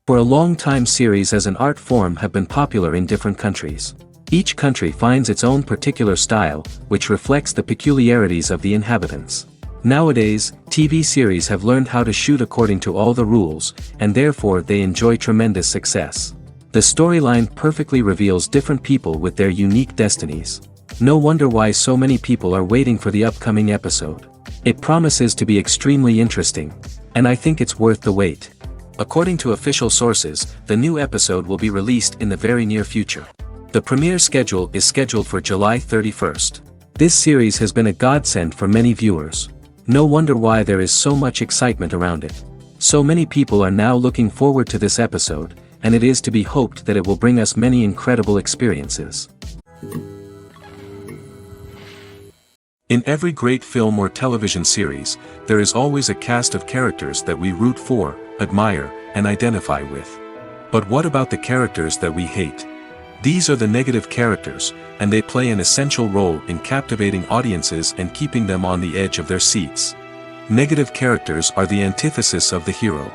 For a long time, series as an art form have been popular in different countries. Each country finds its own particular style, which reflects the peculiarities of the inhabitants. Nowadays, TV series have learned how to shoot according to all the rules, and therefore they enjoy tremendous success. The storyline perfectly reveals different people with their unique destinies. No wonder why so many people are waiting for the upcoming episode. It promises to be extremely interesting, and I think it's worth the wait. According to official sources, the new episode will be released in the very near future. The premiere schedule is scheduled for July 31st. This series has been a godsend for many viewers. No wonder why there is so much excitement around it. So many people are now looking forward to this episode, and it is to be hoped that it will bring us many incredible experiences. In every great film or television series, there is always a cast of characters that we root for, admire, and identify with. But what about the characters that we hate? These are the negative characters, and they play an essential role in captivating audiences and keeping them on the edge of their seats. Negative characters are the antithesis of the hero.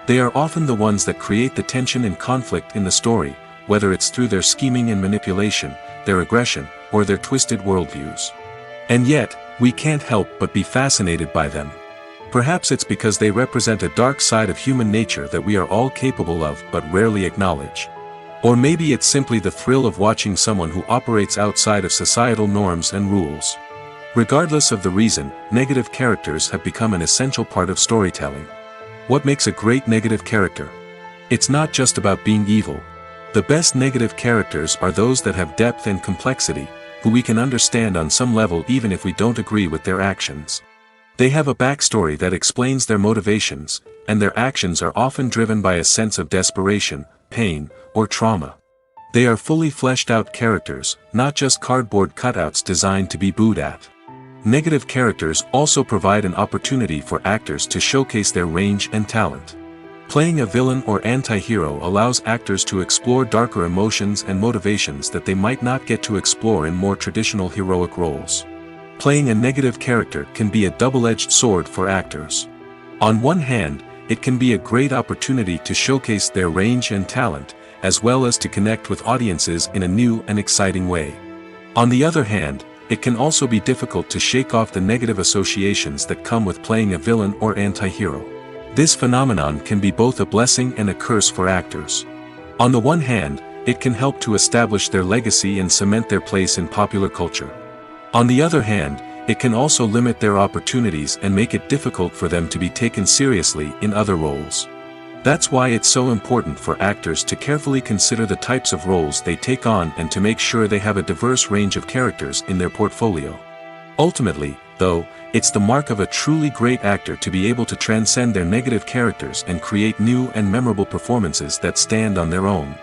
They are often the ones that create the tension and conflict in the story, whether it's through their scheming and manipulation, their aggression, or their twisted worldviews. And yet, we can't help but be fascinated by them. Perhaps it's because they represent a dark side of human nature that we are all capable of but rarely acknowledge. Or maybe it's simply the thrill of watching someone who operates outside of societal norms and rules. Regardless of the reason, negative characters have become an essential part of storytelling. What makes a great negative character? It's not just about being evil. The best negative characters are those that have depth and complexity, who we can understand on some level even if we don't agree with their actions. They have a backstory that explains their motivations, and their actions are often driven by a sense of desperation, pain, or trauma. They are fully fleshed out characters, not just cardboard cutouts designed to be booed at. Negative characters also provide an opportunity for actors to showcase their range and talent. Playing a villain or anti-hero allows actors to explore darker emotions and motivations that they might not get to explore in more traditional heroic roles. Playing a negative character can be a double-edged sword for actors. On one hand, it can be a great opportunity to showcase their range and talent, as well as to connect with audiences in a new and exciting way. On the other hand, it can also be difficult to shake off the negative associations that come with playing a villain or anti-hero. This phenomenon can be both a blessing and a curse for actors. On the one hand, it can help to establish their legacy and cement their place in popular culture. On the other hand, it can also limit their opportunities and make it difficult for them to be taken seriously in other roles. That's why it's so important for actors to carefully consider the types of roles they take on and to make sure they have a diverse range of characters in their portfolio. Ultimately, though, it's the mark of a truly great actor to be able to transcend their negative characters and create new and memorable performances that stand on their own.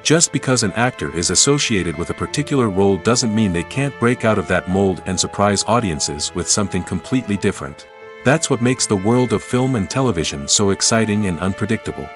Just because an actor is associated with a particular role doesn't mean they can't break out of that mold and surprise audiences with something completely different. That's what makes the world of film and television so exciting and unpredictable.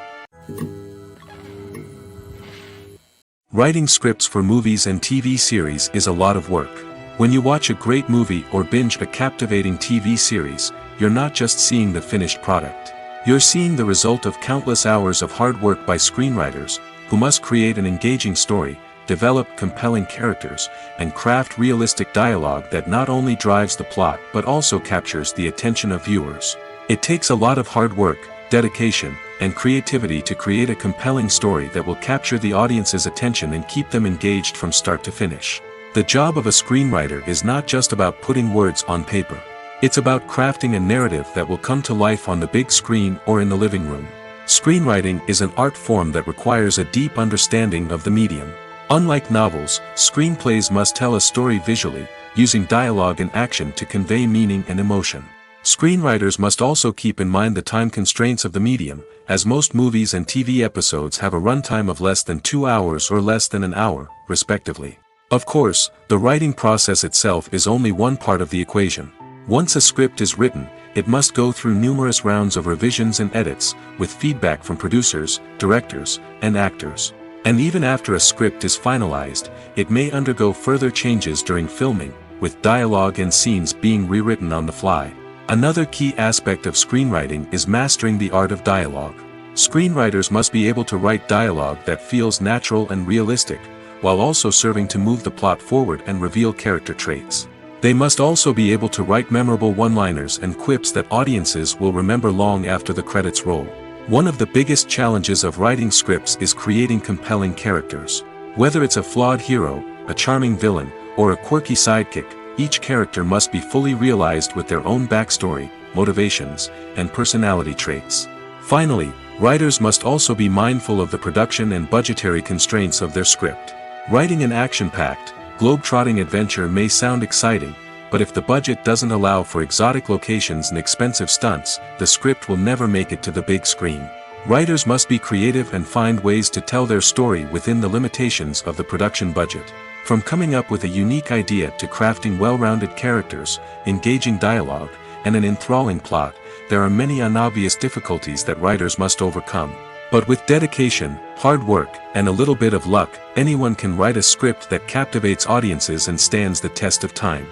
Writing scripts for movies and TV series is a lot of work. When you watch a great movie or binge a captivating TV series, you're not just seeing the finished product. You're seeing the result of countless hours of hard work by screenwriters, who must create an engaging story, develop compelling characters, and craft realistic dialogue that not only drives the plot but also captures the attention of viewers. It takes a lot of hard work, dedication, and creativity to create a compelling story that will capture the audience's attention and keep them engaged from start to finish. The job of a screenwriter is not just about putting words on paper. It's about crafting a narrative that will come to life on the big screen or in the living room. Screenwriting is an art form that requires a deep understanding of the medium. Unlike novels, screenplays must tell a story visually, using dialogue and action to convey meaning and emotion. Screenwriters must also keep in mind the time constraints of the medium, as most movies and TV episodes have a runtime of less than 2 hours or less than an hour, respectively. Of course, the writing process itself is only one part of the equation. Once a script is written, it must go through numerous rounds of revisions and edits, with feedback from producers, directors, and actors. And even after a script is finalized, it may undergo further changes during filming, with dialogue and scenes being rewritten on the fly. Another key aspect of screenwriting is mastering the art of dialogue. Screenwriters must be able to write dialogue that feels natural and realistic, while also serving to move the plot forward and reveal character traits. They must also be able to write memorable one-liners and quips that audiences will remember long after the credits roll. One of the biggest challenges of writing scripts is creating compelling characters. Whether it's a flawed hero, a charming villain, or a quirky sidekick, each character must be fully realized with their own backstory, motivations, and personality traits. Finally, writers must also be mindful of the production and budgetary constraints of their script. Writing an action-packed, globe-trotting adventure may sound exciting, but if the budget doesn't allow for exotic locations and expensive stunts, the script will never make it to the big screen. Writers must be creative and find ways to tell their story within the limitations of the production budget. From coming up with a unique idea to crafting well-rounded characters, engaging dialogue, and an enthralling plot, there are many unobvious difficulties that writers must overcome. But with dedication, hard work, and a little bit of luck, anyone can write a script that captivates audiences and stands the test of time.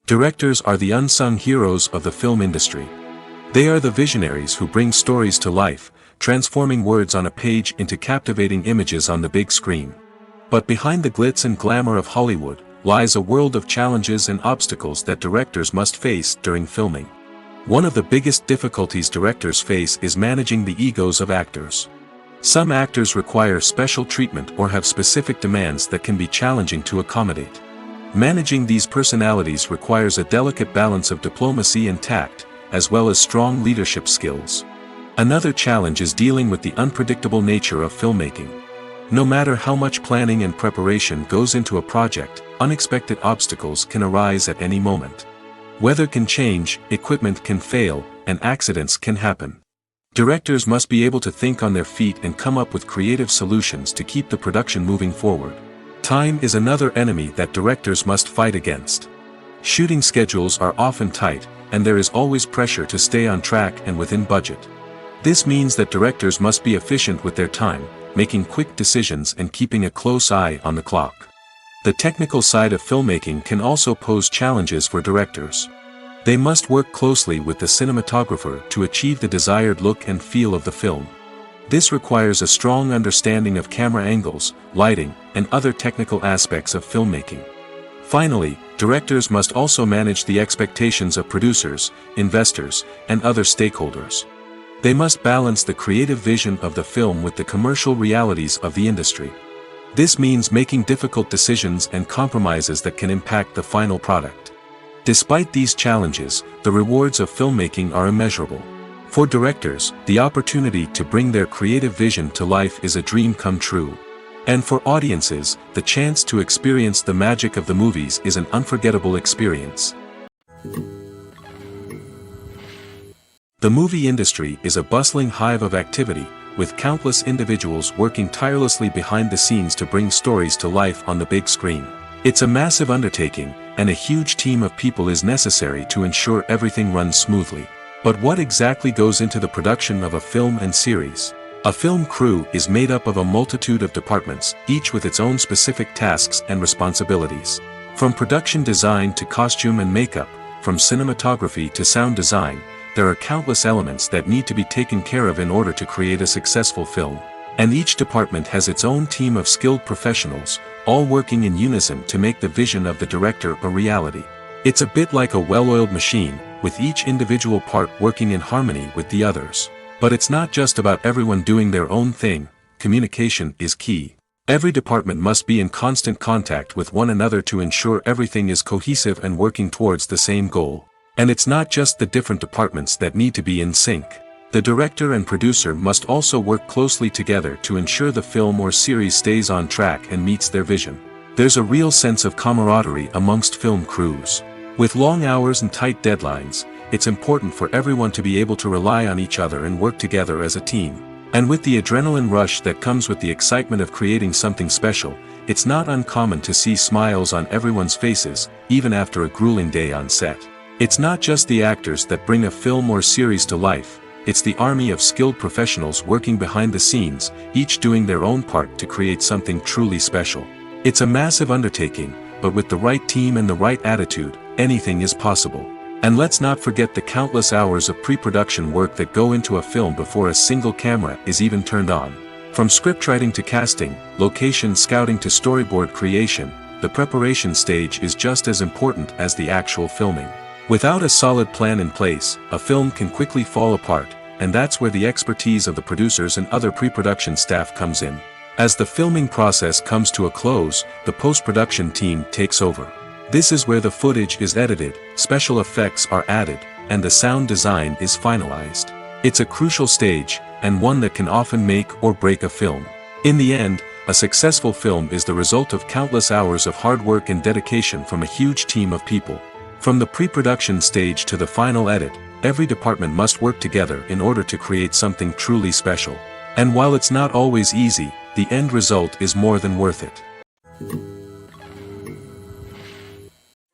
Directors are the unsung heroes of the film industry. They are the visionaries who bring stories to life, transforming words on a page into captivating images on the big screen. But behind the glitz and glamour of Hollywood, lies a world of challenges and obstacles that directors must face during filming. One of the biggest difficulties directors face is managing the egos of actors. Some actors require special treatment or have specific demands that can be challenging to accommodate. Managing these personalities requires a delicate balance of diplomacy and tact, as well as strong leadership skills. Another challenge is dealing with the unpredictable nature of filmmaking. No matter how much planning and preparation goes into a project, unexpected obstacles can arise at any moment. Weather can change, equipment can fail, and accidents can happen. Directors must be able to think on their feet and come up with creative solutions to keep the production moving forward. Time is another enemy that directors must fight against. Shooting schedules are often tight, and there is always pressure to stay on track and within budget. This means that directors must be efficient with their time, making quick decisions and keeping a close eye on the clock. The technical side of filmmaking can also pose challenges for directors. They must work closely with the cinematographer to achieve the desired look and feel of the film. This requires a strong understanding of camera angles, lighting, and other technical aspects of filmmaking. Finally, directors must also manage the expectations of producers, investors, and other stakeholders. They must balance the creative vision of the film with the commercial realities of the industry. This means making difficult decisions and compromises that can impact the final product. Despite these challenges, the rewards of filmmaking are immeasurable. For directors, the opportunity to bring their creative vision to life is a dream come true. And for audiences, the chance to experience the magic of the movies is an unforgettable experience. The movie industry is a bustling hive of activity, with countless individuals working tirelessly behind the scenes to bring stories to life on the big screen. It's a massive undertaking, and a huge team of people is necessary to ensure everything runs smoothly. But what exactly goes into the production of a film and series? A film crew is made up of a multitude of departments, each with its own specific tasks and responsibilities. From production design to costume and makeup, from cinematography to sound design, there are countless elements that need to be taken care of in order to create a successful film. And each department has its own team of skilled professionals, all working in unison to make the vision of the director a reality. It's a bit like a well-oiled machine, with each individual part working in harmony with the others. But it's not just about everyone doing their own thing. Communication is key. Every department must be in constant contact with one another to ensure everything is cohesive and working towards the same goal. And it's not just the different departments that need to be in sync. The director and producer must also work closely together to ensure the film or series stays on track and meets their vision. There's a real sense of camaraderie amongst film crews. With long hours and tight deadlines, it's important for everyone to be able to rely on each other and work together as a team. And with the adrenaline rush that comes with the excitement of creating something special, it's not uncommon to see smiles on everyone's faces, even after a grueling day on set. It's not just the actors that bring a film or series to life, it's the army of skilled professionals working behind the scenes, each doing their own part to create something truly special. It's a massive undertaking, but with the right team and the right attitude, anything is possible. And let's not forget the countless hours of pre-production work that go into a film before a single camera is even turned on. From scriptwriting to casting, location scouting to storyboard creation, the preparation stage is just as important as the actual filming. Without a solid plan in place, a film can quickly fall apart, and that's where the expertise of the producers and other pre-production staff comes in. As the filming process comes to a close, the post-production team takes over. This is where the footage is edited, special effects are added, and the sound design is finalized. It's a crucial stage, and one that can often make or break a film. In the end, a successful film is the result of countless hours of hard work and dedication from a huge team of people. From the pre-production stage to the final edit, every department must work together in order to create something truly special. And while it's not always easy, the end result is more than worth it.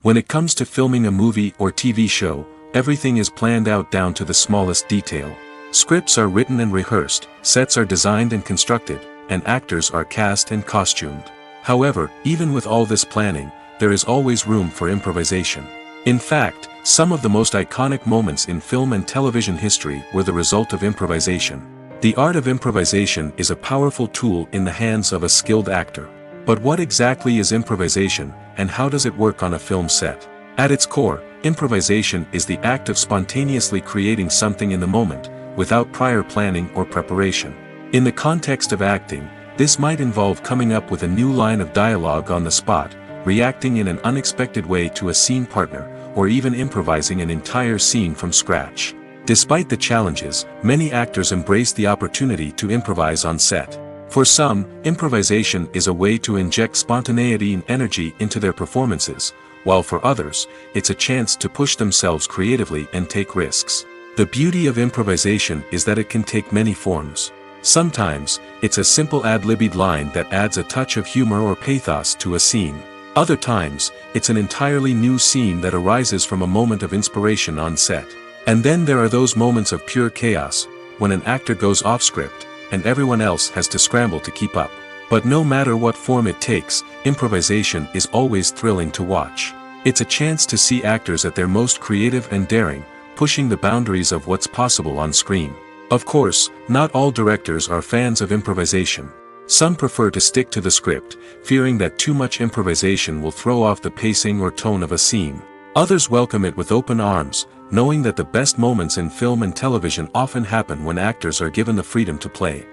When it comes to filming a movie or TV show, everything is planned out down to the smallest detail. Scripts are written and rehearsed, sets are designed and constructed, and actors are cast and costumed. However, even with all this planning, there is always room for improvisation. In fact, some of the most iconic moments in film and television history were the result of improvisation. The art of improvisation is a powerful tool in the hands of a skilled actor. But what exactly is improvisation, and how does it work on a film set? At its core, improvisation is the act of spontaneously creating something in the moment, without prior planning or preparation. In the context of acting, this might involve coming up with a new line of dialogue on the spot, reacting in an unexpected way to a scene partner, or even improvising an entire scene from scratch. Despite the challenges, many actors embrace the opportunity to improvise on set. For some, improvisation is a way to inject spontaneity and energy into their performances, while for others, it's a chance to push themselves creatively and take risks. The beauty of improvisation is that it can take many forms. Sometimes, it's a simple ad-libbed line that adds a touch of humor or pathos to a scene. Other times, it's an entirely new scene that arises from a moment of inspiration on set. And then there are those moments of pure chaos, when an actor goes off script, and everyone else has to scramble to keep up. But no matter what form it takes, improvisation is always thrilling to watch. It's a chance to see actors at their most creative and daring, pushing the boundaries of what's possible on screen. Of course, not all directors are fans of improvisation. Some prefer to stick to the script, fearing that too much improvisation will throw off the pacing or tone of a scene. Others welcome it with open arms, knowing that the best moments in film and television often happen when actors are given the freedom to play.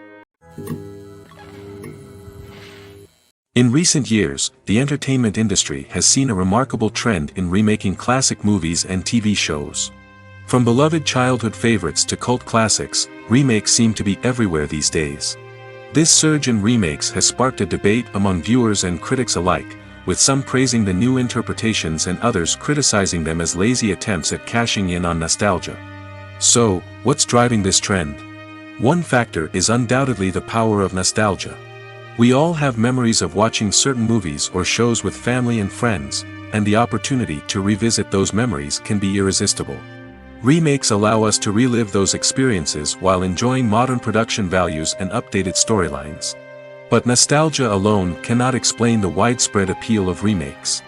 In recent years, the entertainment industry has seen a remarkable trend in remaking classic movies and TV shows. From beloved childhood favorites to cult classics, remakes seem to be everywhere these days. This surge in remakes has sparked a debate among viewers and critics alike, with some praising the new interpretations and others criticizing them as lazy attempts at cashing in on nostalgia. So, what's driving this trend? One factor is undoubtedly the power of nostalgia. We all have memories of watching certain movies or shows with family and friends, and the opportunity to revisit those memories can be irresistible. Remakes allow us to relive those experiences while enjoying modern production values and updated storylines. But nostalgia alone cannot explain the widespread appeal of remakes.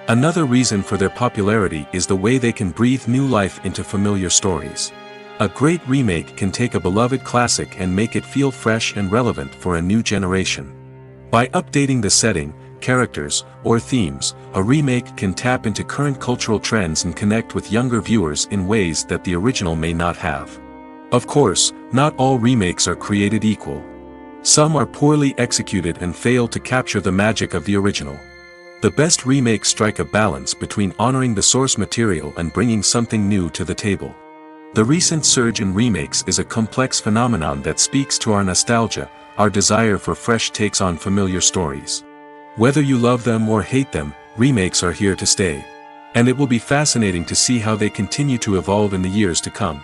Another reason for their popularity is the way they can breathe new life into familiar stories. A great remake can take a beloved classic and make it feel fresh and relevant for a new generation. By updating the setting, characters, or themes, a remake can tap into current cultural trends and connect with younger viewers in ways that the original may not have. Of course, not all remakes are created equal. Some are poorly executed and fail to capture the magic of the original. The best remakes strike a balance between honoring the source material and bringing something new to the table. The recent surge in remakes is a complex phenomenon that speaks to our nostalgia, our desire for fresh takes on familiar stories. Whether you love them or hate them, remakes are here to stay. And it will be fascinating to see how they continue to evolve in the years to come.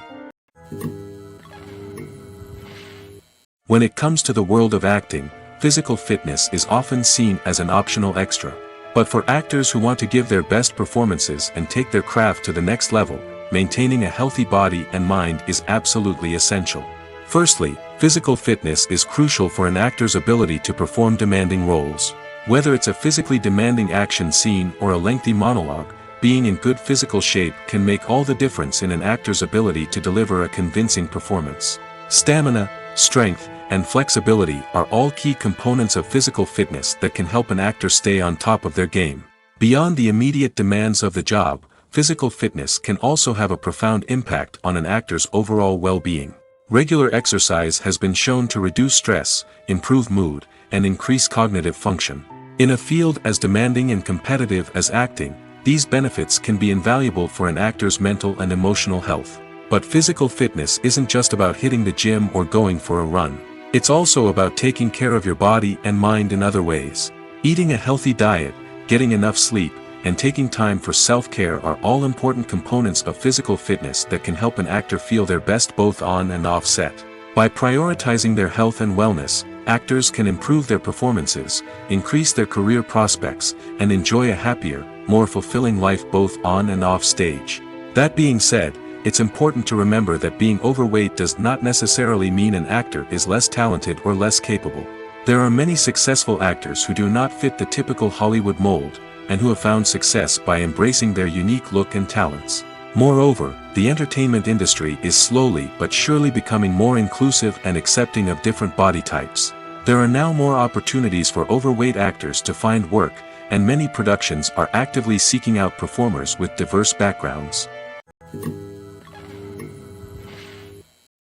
When it comes to the world of acting, physical fitness is often seen as an optional extra. But for actors who want to give their best performances and take their craft to the next level, maintaining a healthy body and mind is absolutely essential. Firstly, physical fitness is crucial for an actor's ability to perform demanding roles. Whether it's a physically demanding action scene or a lengthy monologue, being in good physical shape can make all the difference in an actor's ability to deliver a convincing performance. Stamina, strength, and flexibility are all key components of physical fitness that can help an actor stay on top of their game. Beyond the immediate demands of the job, physical fitness can also have a profound impact on an actor's overall well-being. Regular exercise has been shown to reduce stress, improve mood, and increase cognitive function. In a field as demanding and competitive as acting, these benefits can be invaluable for an actor's mental and emotional health. But physical fitness isn't just about hitting the gym or going for a run. It's also about taking care of your body and mind in other ways. Eating a healthy diet, getting enough sleep, and taking time for self-care are all important components of physical fitness that can help an actor feel their best both on and off set. By prioritizing their health and wellness, actors can improve their performances, increase their career prospects, and enjoy a happier, more fulfilling life both on and off stage. That being said, it's important to remember that being overweight does not necessarily mean an actor is less talented or less capable. There are many successful actors who do not fit the typical Hollywood mold, and who have found success by embracing their unique look and talents. Moreover, the entertainment industry is slowly but surely becoming more inclusive and accepting of different body types. There are now more opportunities for overweight actors to find work, and many productions are actively seeking out performers with diverse backgrounds.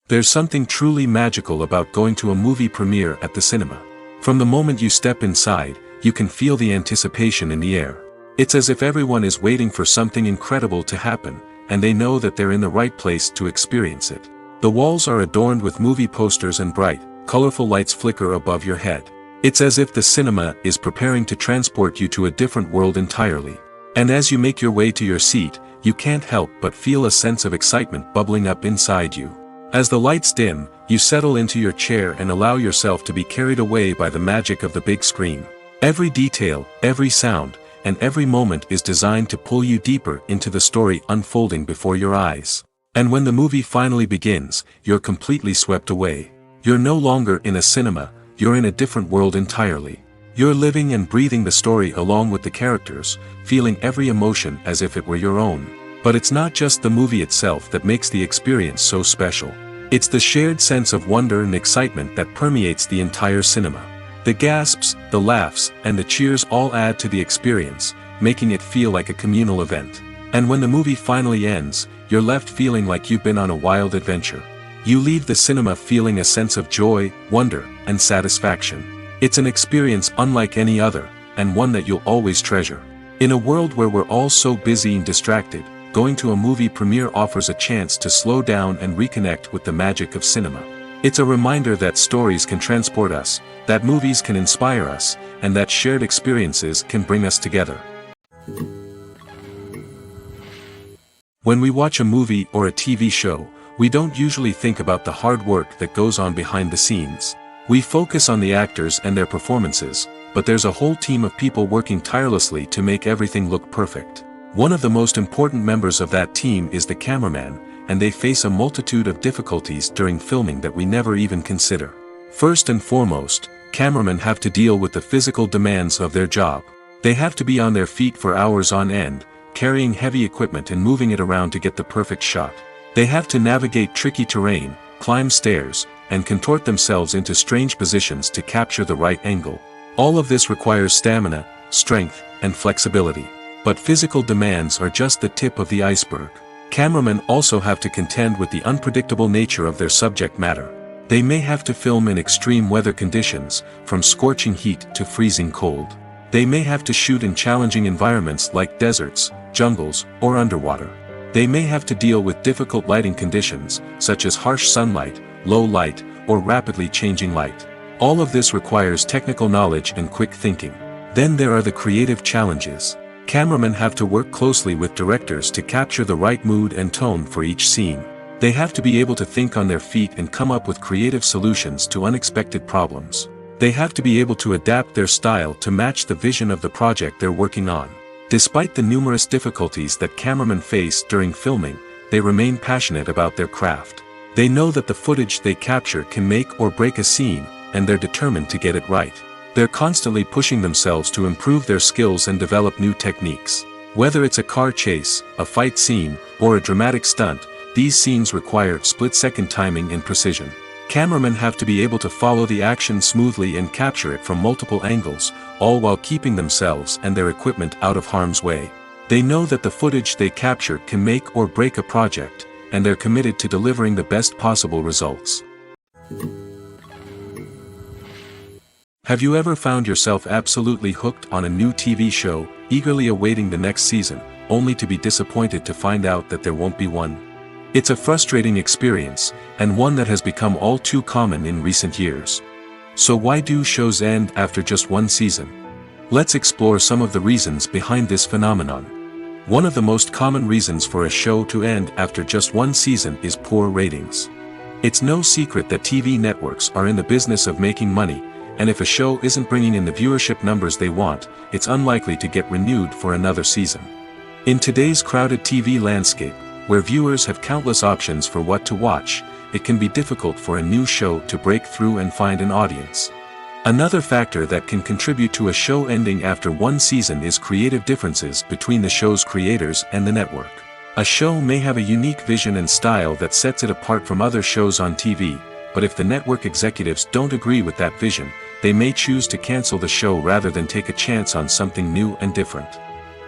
There's something truly magical about going to a movie premiere at the cinema. From the moment you step inside, you can feel the anticipation in the air. It's as if everyone is waiting for something incredible to happen, and they know that they're in the right place to experience it. The walls are adorned with movie posters and bright, colorful lights flicker above your head. It's as if the cinema is preparing to transport you to a different world entirely. And as you make your way to your seat, you can't help but feel a sense of excitement bubbling up inside you. As the lights dim, you settle into your chair and allow yourself to be carried away by the magic of the big screen. Every detail, every sound, and every moment is designed to pull you deeper into the story unfolding before your eyes. And when the movie finally begins, you're completely swept away. You're no longer in a cinema, you're in a different world entirely. You're living and breathing the story along with the characters, feeling every emotion as if it were your own. But it's not just the movie itself that makes the experience so special. It's the shared sense of wonder and excitement that permeates the entire cinema. The gasps, the laughs, and the cheers all add to the experience, making it feel like a communal event. And when the movie finally ends, you're left feeling like you've been on a wild adventure. You leave the cinema feeling a sense of joy, wonder, and satisfaction. It's an experience unlike any other, and one that you'll always treasure. In a world where we're all so busy and distracted, going to a movie premiere offers a chance to slow down and reconnect with the magic of cinema. It's a reminder that stories can transport us, that movies can inspire us, and that shared experiences can bring us together. When we watch a movie or a TV show, we don't usually think about the hard work that goes on behind the scenes. We focus on the actors and their performances, but there's a whole team of people working tirelessly to make everything look perfect. One of the most important members of that team is the cameraman, and they face a multitude of difficulties during filming that we never even consider. First and foremost, cameramen have to deal with the physical demands of their job. They have to be on their feet for hours on end, carrying heavy equipment and moving it around to get the perfect shot. They have to navigate tricky terrain, climb stairs, and contort themselves into strange positions to capture the right angle. All of this requires stamina, strength, and flexibility. But physical demands are just the tip of the iceberg. Cameramen also have to contend with the unpredictable nature of their subject matter. They may have to film in extreme weather conditions, from scorching heat to freezing cold. They may have to shoot in challenging environments like deserts, jungles, or underwater. They may have to deal with difficult lighting conditions, such as harsh sunlight, low light, or rapidly changing light. All of this requires technical knowledge and quick thinking. Then there are the creative challenges. Cameramen have to work closely with directors to capture the right mood and tone for each scene. They have to be able to think on their feet and come up with creative solutions to unexpected problems. They have to be able to adapt their style to match the vision of the project they're working on. Despite the numerous difficulties that cameramen face during filming, they remain passionate about their craft. They know that the footage they capture can make or break a scene, and they're determined to get it right. They're constantly pushing themselves to improve their skills and develop new techniques. Whether it's a car chase, a fight scene, or a dramatic stunt, these scenes require split-second timing and precision. Cameramen have to be able to follow the action smoothly and capture it from multiple angles, all while keeping themselves and their equipment out of harm's way. They know that the footage they capture can make or break a project, and they're committed to delivering the best possible results. Have you ever found yourself absolutely hooked on a new TV show, eagerly awaiting the next season, only to be disappointed to find out that there won't be one? It's a frustrating experience, and one that has become all too common in recent years. So why do shows end after just one season? Let's explore some of the reasons behind this phenomenon. One of the most common reasons for a show to end after just one season is poor ratings. It's no secret that TV networks are in the business of making money, and if a show isn't bringing in the viewership numbers they want, it's unlikely to get renewed for another season. In today's crowded TV landscape, where viewers have countless options for what to watch, it can be difficult for a new show to break through and find an audience. Another factor that can contribute to a show ending after one season is creative differences between the show's creators and the network. A show may have a unique vision and style that sets it apart from other shows on TV, but if the network executives don't agree with that vision, they may choose to cancel the show rather than take a chance on something new and different.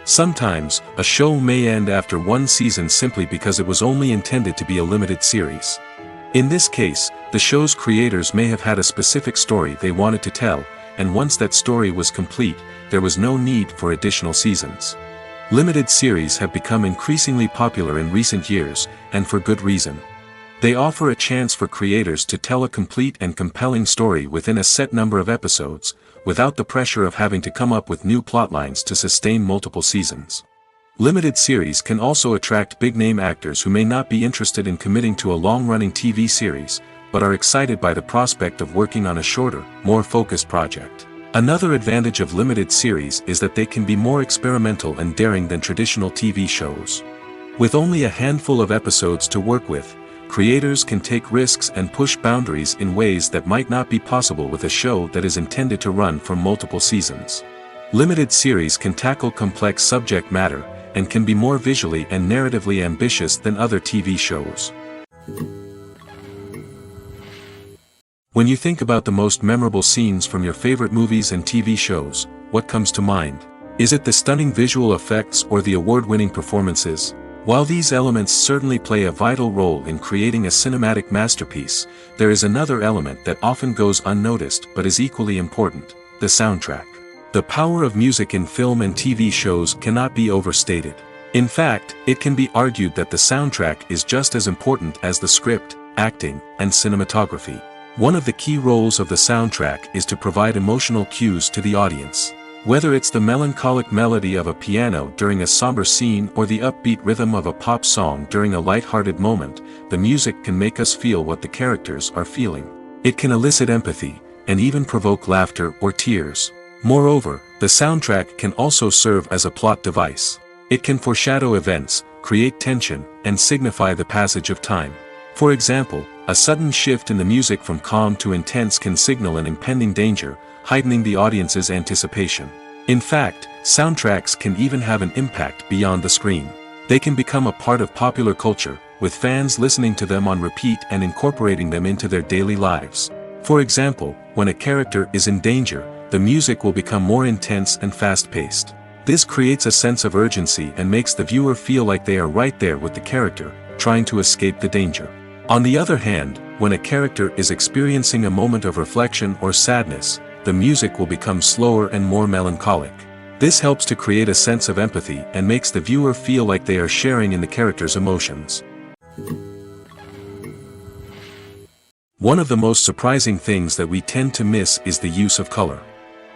Sometimes, a show may end after one season simply because it was only intended to be a limited series. In this case, the show's creators may have had a specific story they wanted to tell, and once that story was complete, there was no need for additional seasons. Limited series have become increasingly popular in recent years, and for good reason. They offer a chance for creators to tell a complete and compelling story within a set number of episodes, without the pressure of having to come up with new plotlines to sustain multiple seasons. Limited series can also attract big-name actors who may not be interested in committing to a long-running TV series, but are excited by the prospect of working on a shorter, more focused project. Another advantage of limited series is that they can be more experimental and daring than traditional TV shows. With only a handful of episodes to work with, creators can take risks and push boundaries in ways that might not be possible with a show that is intended to run for multiple seasons. Limited series can tackle complex subject matter, and can be more visually and narratively ambitious than other TV shows. When you think about the most memorable scenes from your favorite movies and TV shows, what comes to mind? Is it the stunning visual effects or the award-winning performances? While these elements certainly play a vital role in creating a cinematic masterpiece, there is another element that often goes unnoticed but is equally important: the soundtrack. The power of music in film and TV shows cannot be overstated. In fact, it can be argued that the soundtrack is just as important as the script, acting, and cinematography. One of the key roles of the soundtrack is to provide emotional cues to the audience. Whether it's the melancholic melody of a piano during a somber scene or the upbeat rhythm of a pop song during a light-hearted moment, the music can make us feel what the characters are feeling. It can elicit empathy, and even provoke laughter or tears. Moreover, the soundtrack can also serve as a plot device. It can foreshadow events, create tension, and signify the passage of time. For example, a sudden shift in the music from calm to intense can signal an impending danger, heightening the audience's anticipation. In fact, soundtracks can even have an impact beyond the screen. They can become a part of popular culture, with fans listening to them on repeat and incorporating them into their daily lives. For example, when a character is in danger, the music will become more intense and fast-paced. This creates a sense of urgency and makes the viewer feel like they are right there with the character, trying to escape the danger. On the other hand, when a character is experiencing a moment of reflection or sadness, the music will become slower and more melancholic. This helps to create a sense of empathy and makes the viewer feel like they are sharing in the character's emotions. One of the most surprising things that we tend to miss is the use of color.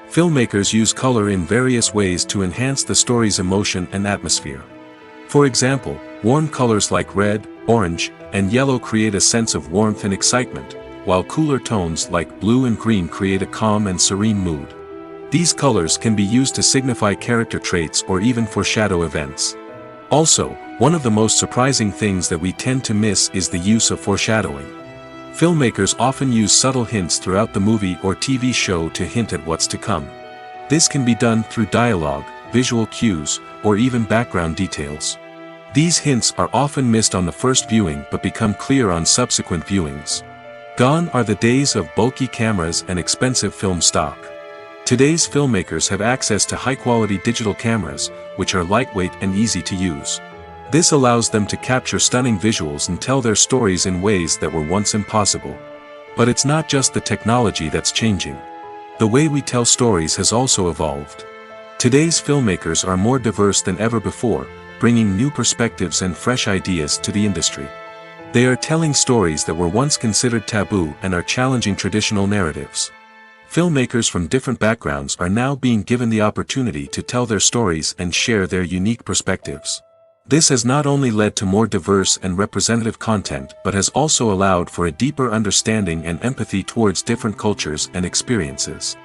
Filmmakers use color in various ways to enhance the story's emotion and atmosphere. For example, warm colors like red, orange, and yellow create a sense of warmth and excitement, while cooler tones like blue and green create a calm and serene mood. These colors can be used to signify character traits or even foreshadow events. Also, one of the most surprising things that we tend to miss is the use of foreshadowing. Filmmakers often use subtle hints throughout the movie or TV show to hint at what's to come. This can be done through dialogue, visual cues, or even background details. These hints are often missed on the first viewing but become clear on subsequent viewings. Gone are the days of bulky cameras and expensive film stock. Today's filmmakers have access to high-quality digital cameras, which are lightweight and easy to use. This allows them to capture stunning visuals and tell their stories in ways that were once impossible. But it's not just the technology that's changing. The way we tell stories has also evolved. Today's filmmakers are more diverse than ever before, bringing new perspectives and fresh ideas to the industry. They are telling stories that were once considered taboo and are challenging traditional narratives. Filmmakers from different backgrounds are now being given the opportunity to tell their stories and share their unique perspectives. This has not only led to more diverse and representative content but has also allowed for a deeper understanding and empathy towards different cultures and experiences.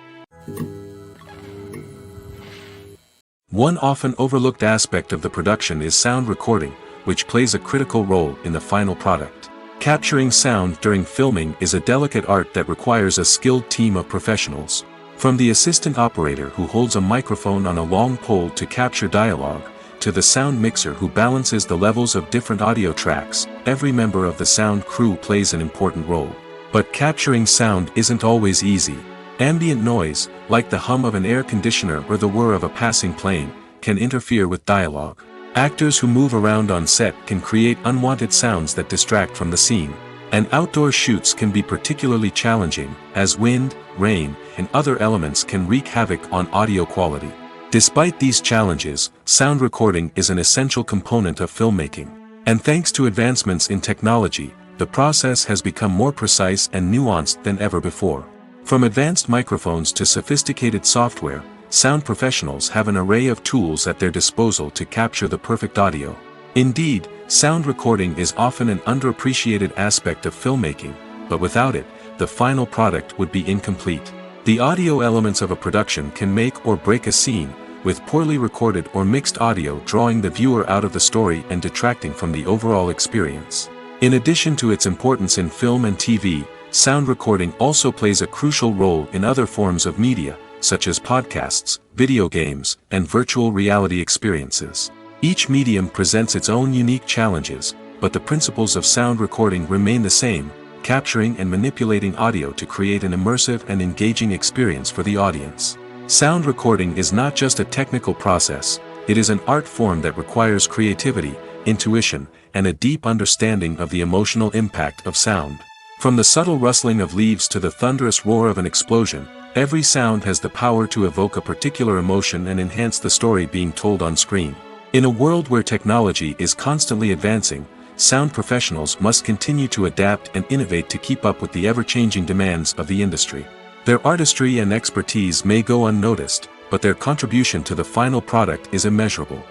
One often overlooked aspect of the production is sound recording, which plays a critical role in the final product. Capturing sound during filming is a delicate art that requires a skilled team of professionals. From the assistant operator who holds a microphone on a long pole to capture dialogue, to the sound mixer who balances the levels of different audio tracks, every member of the sound crew plays an important role. But capturing sound isn't always easy. Ambient noise, like the hum of an air conditioner or the whir of a passing plane, can interfere with dialogue. Actors who move around on set can create unwanted sounds that distract from the scene. And outdoor shoots can be particularly challenging, as wind, rain, and other elements can wreak havoc on audio quality. Despite these challenges, sound recording is an essential component of filmmaking. And thanks to advancements in technology, the process has become more precise and nuanced than ever before. From advanced microphones to sophisticated software, sound professionals have an array of tools at their disposal to capture the perfect audio. Indeed, sound recording is often an underappreciated aspect of filmmaking, but without it, the final product would be incomplete. The audio elements of a production can make or break a scene, with poorly recorded or mixed audio drawing the viewer out of the story and detracting from the overall experience. In addition to its importance in film and TV, sound recording also plays a crucial role in other forms of media, such as podcasts, video games, and virtual reality experiences. Each medium presents its own unique challenges, but the principles of sound recording remain the same, capturing and manipulating audio to create an immersive and engaging experience for the audience. Sound recording is not just a technical process, it is an art form that requires creativity, intuition, and a deep understanding of the emotional impact of sound. From the subtle rustling of leaves to the thunderous roar of an explosion, every sound has the power to evoke a particular emotion and enhance the story being told on screen. In a world where technology is constantly advancing, sound professionals must continue to adapt and innovate to keep up with the ever-changing demands of the industry. Their artistry and expertise may go unnoticed, but their contribution to the final product is immeasurable.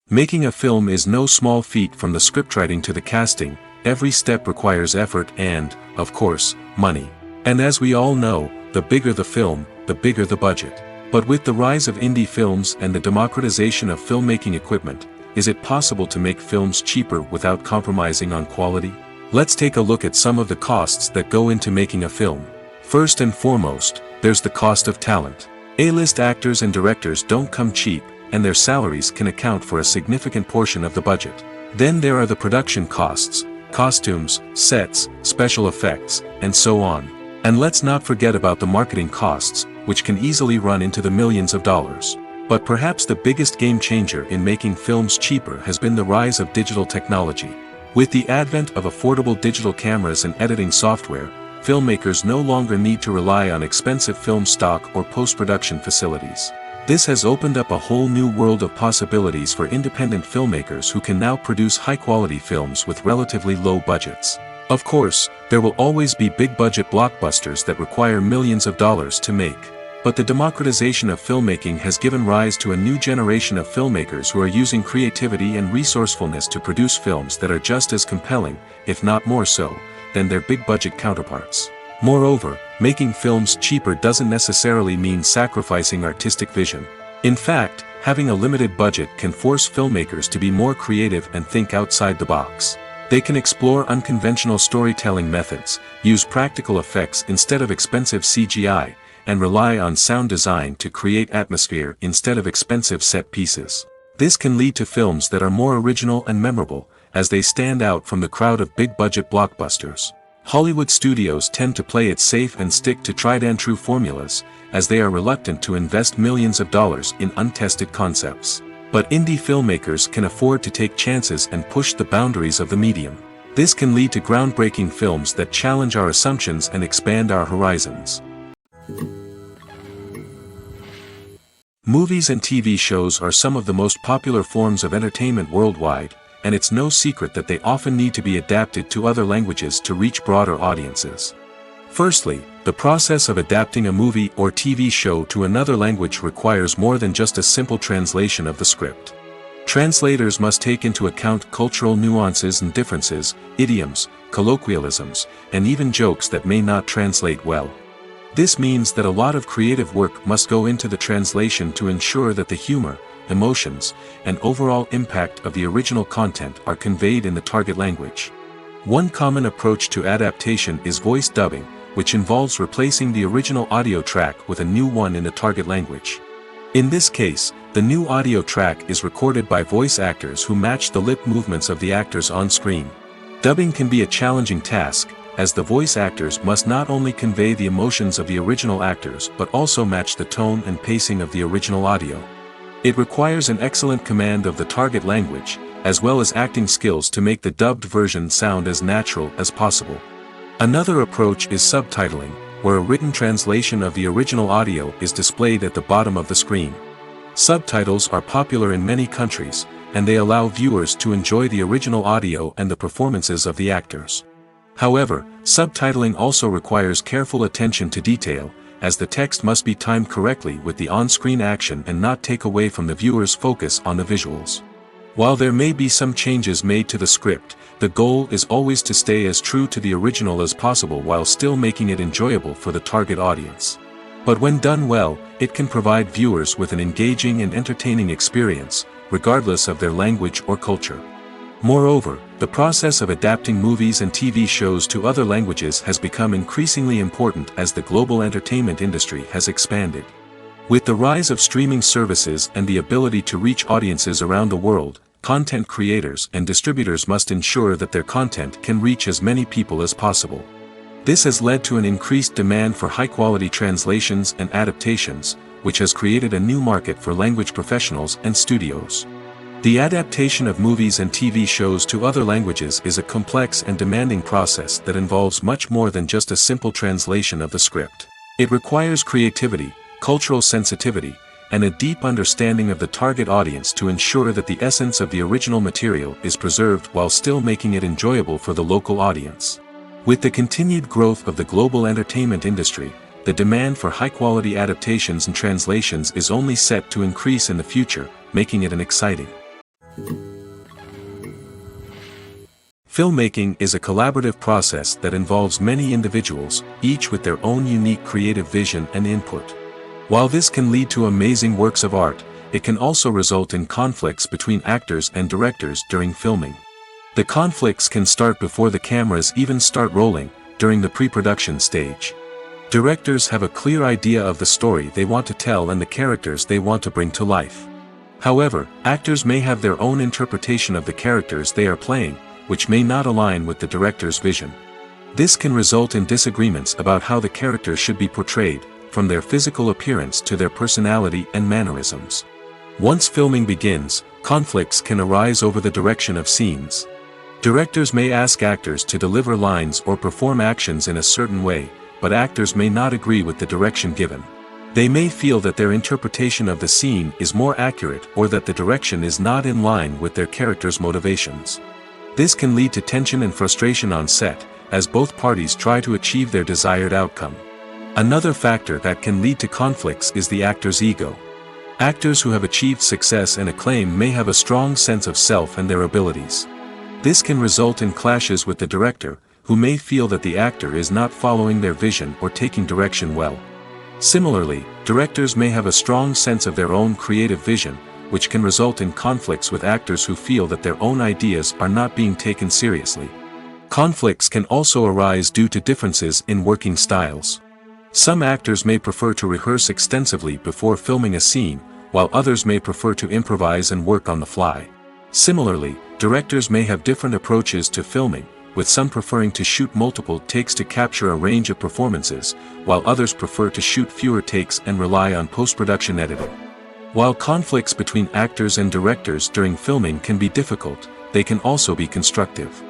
Making a film is no small feat. From the scriptwriting to the casting, every step requires effort and, of course, money. And as we all know, the bigger the film, the bigger the budget. But with the rise of indie films and the democratization of filmmaking equipment, is it possible to make films cheaper without compromising on quality? Let's take a look at some of the costs that go into making a film. First and foremost, there's the cost of talent. A-list actors and directors don't come cheap, and their salaries can account for a significant portion of the budget. Then there are the production costs, costumes, sets, special effects, and so on. And let's not forget about the marketing costs, which can easily run into the millions of dollars. But perhaps the biggest game changer in making films cheaper has been the rise of digital technology. With the advent of affordable digital cameras and editing software, filmmakers no longer need to rely on expensive film stock or post-production facilities. This has opened up a whole new world of possibilities for independent filmmakers who can now produce high-quality films with relatively low budgets. Of course, there will always be big-budget blockbusters that require millions of dollars to make. But the democratization of filmmaking has given rise to a new generation of filmmakers who are using creativity and resourcefulness to produce films that are just as compelling, if not more so, than their big-budget counterparts. Moreover, making films cheaper doesn't necessarily mean sacrificing artistic vision. In fact, having a limited budget can force filmmakers to be more creative and think outside the box. They can explore unconventional storytelling methods, use practical effects instead of expensive CGI, and rely on sound design to create atmosphere instead of expensive set pieces. This can lead to films that are more original and memorable, as they stand out from the crowd of big-budget blockbusters. Hollywood studios tend to play it safe and stick to tried-and-true formulas, as they are reluctant to invest millions of dollars in untested concepts. But indie filmmakers can afford to take chances and push the boundaries of the medium. This can lead to groundbreaking films that challenge our assumptions and expand our horizons. Movies and TV shows are some of the most popular forms of entertainment worldwide, and it's no secret that they often need to be adapted to other languages to reach broader audiences. Firstly, the process of adapting a movie or TV show to another language requires more than just a simple translation of the script. Translators must take into account cultural nuances and differences, idioms, colloquialisms, and even jokes that may not translate well. This means that a lot of creative work must go into the translation to ensure that the humor, emotions, and overall impact of the original content are conveyed in the target language. One common approach to adaptation is voice dubbing, which involves replacing the original audio track with a new one in the target language. In this case, the new audio track is recorded by voice actors who match the lip movements of the actors on screen. Dubbing can be a challenging task, as the voice actors must not only convey the emotions of the original actors but also match the tone and pacing of the original audio. It requires an excellent command of the target language, as well as acting skills to make the dubbed version sound as natural as possible. Another approach is subtitling, where a written translation of the original audio is displayed at the bottom of the screen. Subtitles are popular in many countries, and they allow viewers to enjoy the original audio and the performances of the actors. However, subtitling also requires careful attention to detail, as the text must be timed correctly with the on-screen action and not take away from the viewer's focus on the visuals. While there may be some changes made to the script, the goal is always to stay as true to the original as possible while still making it enjoyable for the target audience. But when done well, it can provide viewers with an engaging and entertaining experience, regardless of their language or culture. Moreover, the process of adapting movies and TV shows to other languages has become increasingly important as the global entertainment industry has expanded. With the rise of streaming services and the ability to reach audiences around the world, content creators and distributors must ensure that their content can reach as many people as possible. This has led to an increased demand for high-quality translations and adaptations, which has created a new market for language professionals and studios. The adaptation of movies and TV shows to other languages is a complex and demanding process that involves much more than just a simple translation of the script. It requires creativity, cultural sensitivity, and a deep understanding of the target audience to ensure that the essence of the original material is preserved while still making it enjoyable for the local audience. With the continued growth of the global entertainment industry, the demand for high-quality adaptations and translations is only set to increase in the future, making it an exciting. Filmmaking is a collaborative process that involves many individuals, each with their own unique creative vision and input. While this can lead to amazing works of art, it can also result in conflicts between actors and directors during filming. The conflicts can start before the cameras even start rolling, during the pre-production stage. Directors have a clear idea of the story they want to tell and the characters they want to bring to life. However, actors may have their own interpretation of the characters they are playing, which may not align with the director's vision. This can result in disagreements about how the character should be portrayed, from their physical appearance to their personality and mannerisms. Once filming begins, conflicts can arise over the direction of scenes. Directors may ask actors to deliver lines or perform actions in a certain way, but actors may not agree with the direction given. They may feel that their interpretation of the scene is more accurate or that the direction is not in line with their character's motivations. This can lead to tension and frustration on set, as both parties try to achieve their desired outcome. Another factor that can lead to conflicts is the actor's ego. Actors who have achieved success and acclaim may have a strong sense of self and their abilities. This can result in clashes with the director, who may feel that the actor is not following their vision or taking direction well. Similarly, directors may have a strong sense of their own creative vision, which can result in conflicts with actors who feel that their own ideas are not being taken seriously. Conflicts can also arise due to differences in working styles. Some actors may prefer to rehearse extensively before filming a scene, while others may prefer to improvise and work on the fly. Similarly, directors may have different approaches to filming, with some preferring to shoot multiple takes to capture a range of performances, while others prefer to shoot fewer takes and rely on post-production editing. While conflicts between actors and directors during filming can be difficult, they can also be constructive.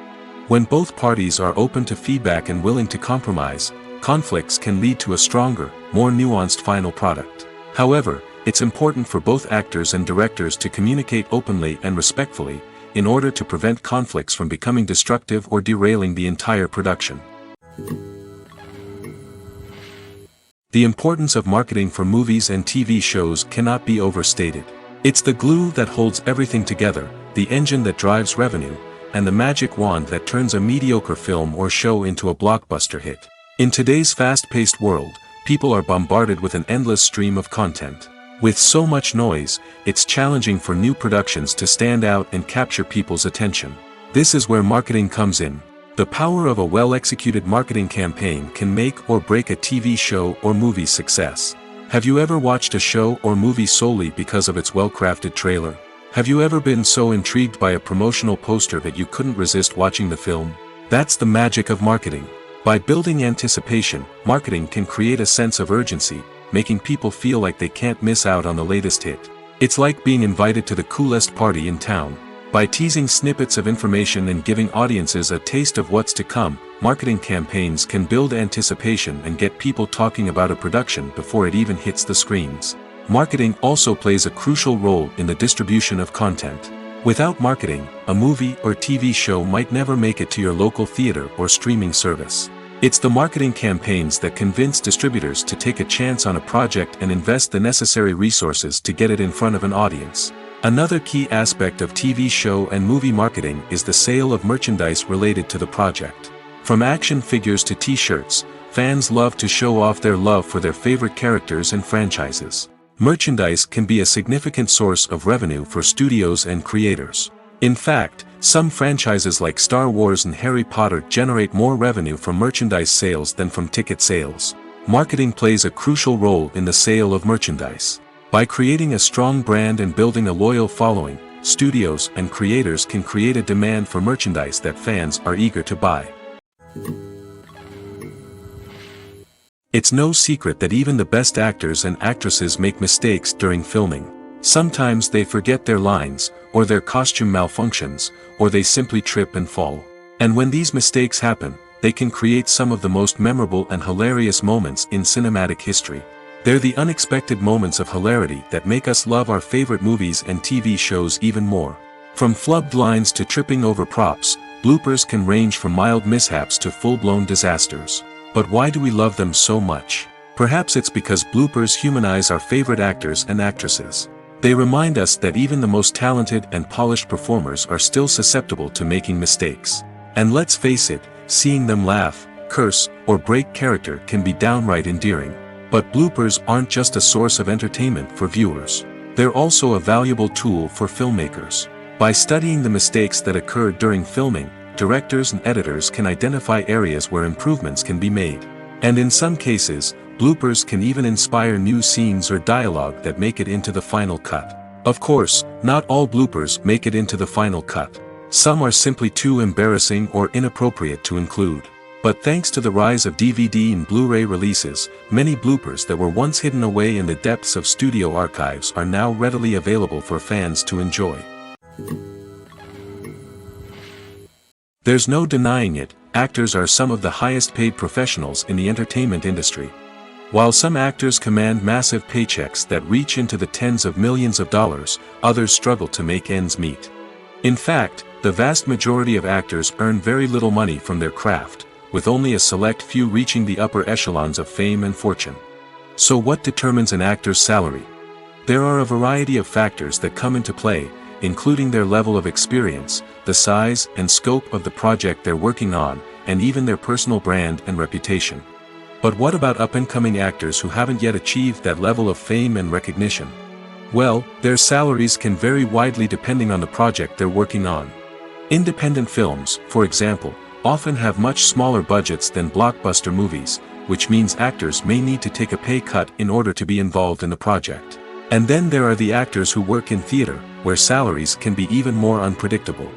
When both parties are open to feedback and willing to compromise, conflicts can lead to a stronger, more nuanced final product. However, it's important for both actors and directors to communicate openly and respectfully, in order to prevent conflicts from becoming destructive or derailing the entire production. The importance of marketing for movies and TV shows cannot be overstated. It's the glue that holds everything together, the engine that drives revenue, and the magic wand that turns a mediocre film or show into a blockbuster hit. In today's fast-paced world, people are bombarded with an endless stream of content. With so much noise, it's challenging for new productions to stand out and capture people's attention. This is where marketing comes in. The power of a well-executed marketing campaign can make or break a TV show or movie's success. Have you ever watched a show or movie solely because of its well-crafted trailer? Have you ever been so intrigued by a promotional poster that you couldn't resist watching the film? That's the magic of marketing. By building anticipation, marketing can create a sense of urgency, making people feel like they can't miss out on the latest hit. It's like being invited to the coolest party in town. By teasing snippets of information and giving audiences a taste of what's to come, marketing campaigns can build anticipation and get people talking about a production before it even hits the screens. Marketing also plays a crucial role in the distribution of content. Without marketing, a movie or TV show might never make it to your local theater or streaming service. It's the marketing campaigns that convince distributors to take a chance on a project and invest the necessary resources to get it in front of an audience. Another key aspect of TV show and movie marketing is the sale of merchandise related to the project. From action figures to t-shirts, fans love to show off their love for their favorite characters and franchises. Merchandise can be a significant source of revenue for studios and creators. In fact, some franchises like Star Wars and Harry Potter generate more revenue from merchandise sales than from ticket sales. Marketing plays a crucial role in the sale of merchandise. By creating a strong brand and building a loyal following, studios and creators can create a demand for merchandise that fans are eager to buy. It's no secret that even the best actors and actresses make mistakes during filming. Sometimes they forget their lines, or their costume malfunctions, or they simply trip and fall. And when these mistakes happen, they can create some of the most memorable and hilarious moments in cinematic history. They're the unexpected moments of hilarity that make us love our favorite movies and TV shows even more. From flubbed lines to tripping over props, bloopers can range from mild mishaps to full-blown disasters. But why do we love them so much? Perhaps it's because bloopers humanize our favorite actors and actresses. They remind us that even the most talented and polished performers are still susceptible to making mistakes. And let's face it, seeing them laugh, curse, or break character can be downright endearing. But bloopers aren't just a source of entertainment for viewers. They're also a valuable tool for filmmakers. By studying the mistakes that occurred during filming, directors and editors can identify areas where improvements can be made. And in some cases, bloopers can even inspire new scenes or dialogue that make it into the final cut. Of course, not all bloopers make it into the final cut. Some are simply too embarrassing or inappropriate to include. But thanks to the rise of DVD and Blu-ray releases, many bloopers that were once hidden away in the depths of studio archives are now readily available for fans to enjoy. There's no denying it, actors are some of the highest paid professionals in the entertainment industry. While some actors command massive paychecks that reach into the tens of millions of dollars, others struggle to make ends meet. In fact, the vast majority of actors earn very little money from their craft, with only a select few reaching the upper echelons of fame and fortune. So what determines an actor's salary? There are a variety of factors that come into play, including their level of experience, the size and scope of the project they're working on, and even their personal brand and reputation. But what about up-and-coming actors who haven't yet achieved that level of fame and recognition? Well, their salaries can vary widely depending on the project they're working on. Independent films, for example, often have much smaller budgets than blockbuster movies, which means actors may need to take a pay cut in order to be involved in the project. And then there are the actors who work in theater, where salaries can be even more unpredictable.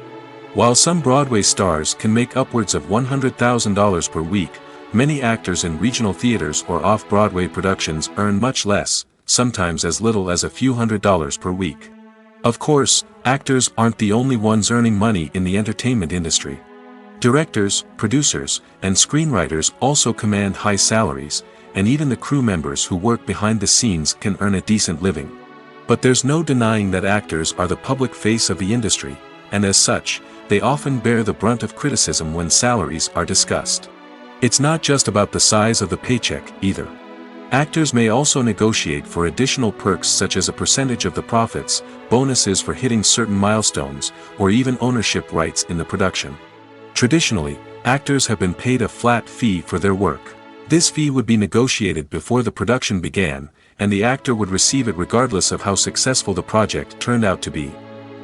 While some Broadway stars can make upwards of $100,000 per week, many actors in regional theaters or off-Broadway productions earn much less, sometimes as little as a few $100s per week. Of course, actors aren't the only ones earning money in the entertainment industry. Directors, producers, and screenwriters also command high salaries, and even the crew members who work behind the scenes can earn a decent living. But there's no denying that actors are the public face of the industry, and as such, they often bear the brunt of criticism when salaries are discussed. It's not just about the size of the paycheck, either. Actors may also negotiate for additional perks such as a percentage of the profits, bonuses for hitting certain milestones, or even ownership rights in the production. Traditionally, actors have been paid a flat fee for their work. This fee would be negotiated before the production began, and the actor would receive it regardless of how successful the project turned out to be.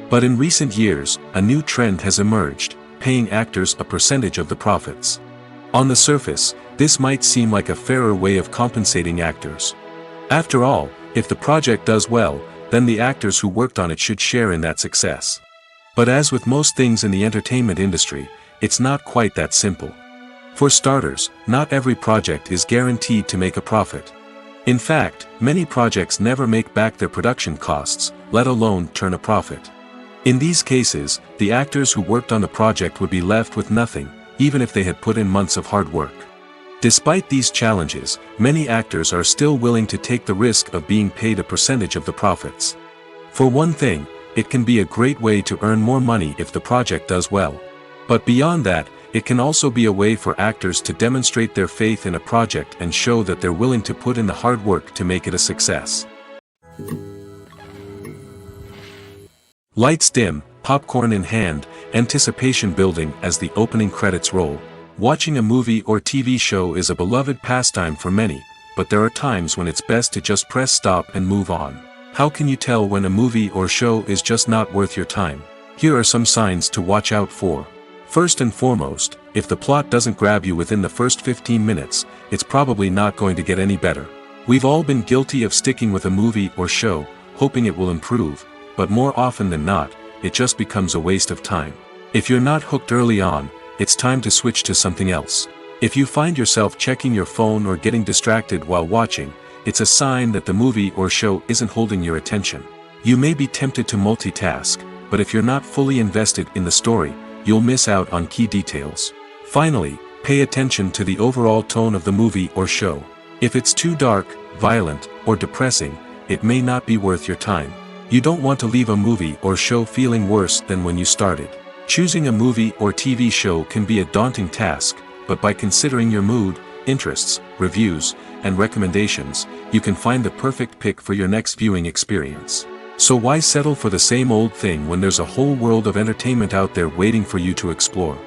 But in recent years, a new trend has emerged, paying actors a percentage of the profits. On the surface, this might seem like a fairer way of compensating actors. After all, if the project does well, then the actors who worked on it should share in that success. But as with most things in the entertainment industry, it's not quite that simple. For starters, not every project is guaranteed to make a profit. In fact, many projects never make back their production costs, let alone turn a profit. In these cases, the actors who worked on the project would be left with nothing, even if they had put in months of hard work. Despite these challenges, many actors are still willing to take the risk of being paid a percentage of the profits. For one thing, it can be a great way to earn more money if the project does well. But beyond that, it can also be a way for actors to demonstrate their faith in a project and show that they're willing to put in the hard work to make it a success. Lights dim, popcorn in hand, anticipation building as the opening credits roll. Watching a movie or TV show is a beloved pastime for many, but there are times when it's best to just press stop and move on. How can you tell when a movie or show is just not worth your time? Here are some signs to watch out for. First and foremost, if the plot doesn't grab you within the first 15 minutes, it's probably not going to get any better. We've all been guilty of sticking with a movie or show, hoping it will improve, but more often than not, it just becomes a waste of time. If you're not hooked early on, it's time to switch to something else. If you find yourself checking your phone or getting distracted while watching, it's a sign that the movie or show isn't holding your attention. You may be tempted to multitask, but if you're not fully invested in the story, you'll miss out on key details. Finally, pay attention to the overall tone of the movie or show. If it's too dark, violent, or depressing, it may not be worth your time. You don't want to leave a movie or show feeling worse than when you started. Choosing a movie or TV show can be a daunting task, but by considering your mood, interests, reviews, and recommendations, you can find the perfect pick for your next viewing experience. So why settle for the same old thing when there's a whole world of entertainment out there waiting for you to explore?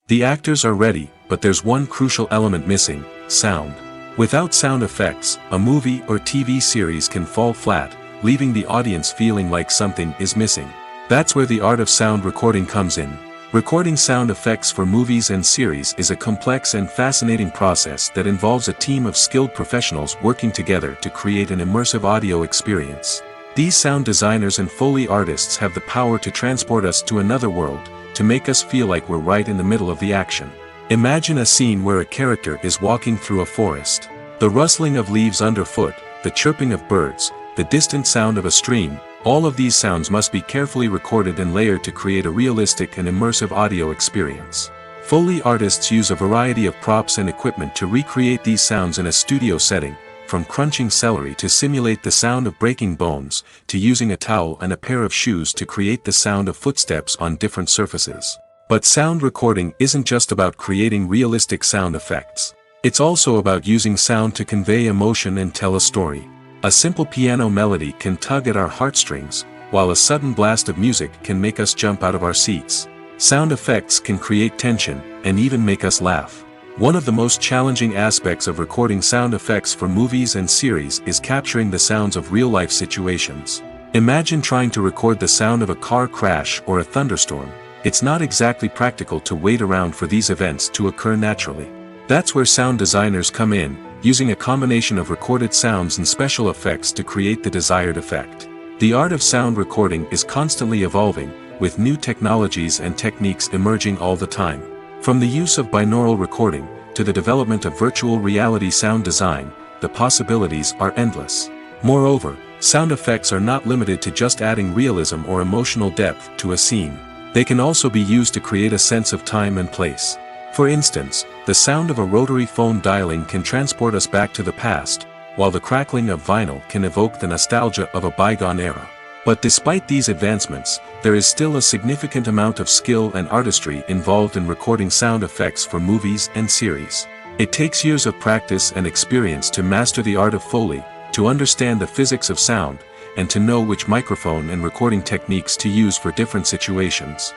The actors are ready, but there's one crucial element missing: sound. Without sound effects, a movie or TV series can fall flat, leaving the audience feeling like something is missing. That's where the art of sound recording comes in. Recording sound effects for movies and series is a complex and fascinating process that involves a team of skilled professionals working together to create an immersive audio experience. These sound designers and Foley artists have the power to transport us to another world, to make us feel like we're right in the middle of the action. Imagine a scene where a character is walking through a forest. The rustling of leaves underfoot, the chirping of birds, the distant sound of a stream, all of these sounds must be carefully recorded and layered to create a realistic and immersive audio experience. Foley artists use a variety of props and equipment to recreate these sounds in a studio setting, from crunching celery to simulate the sound of breaking bones, to using a towel and a pair of shoes to create the sound of footsteps on different surfaces. But sound recording isn't just about creating realistic sound effects. It's also about using sound to convey emotion and tell a story. A simple piano melody can tug at our heartstrings, while a sudden blast of music can make us jump out of our seats. Sound effects can create tension, and even make us laugh. One of the most challenging aspects of recording sound effects for movies and series is capturing the sounds of real-life situations. Imagine trying to record the sound of a car crash or a thunderstorm. It's not exactly practical to wait around for these events to occur naturally. That's where sound designers come in, using a combination of recorded sounds and special effects to create the desired effect. The art of sound recording is constantly evolving, with new technologies and techniques emerging all the time. From the use of binaural recording, to the development of virtual reality sound design, the possibilities are endless. Moreover, sound effects are not limited to just adding realism or emotional depth to a scene. They can also be used to create a sense of time and place. For instance, the sound of a rotary phone dialing can transport us back to the past, while the crackling of vinyl can evoke the nostalgia of a bygone era. But despite these advancements, there is still a significant amount of skill and artistry involved in recording sound effects for movies and series. It takes years of practice and experience to master the art of Foley, to understand the physics of sound, and to know which microphone and recording techniques to use for different situations.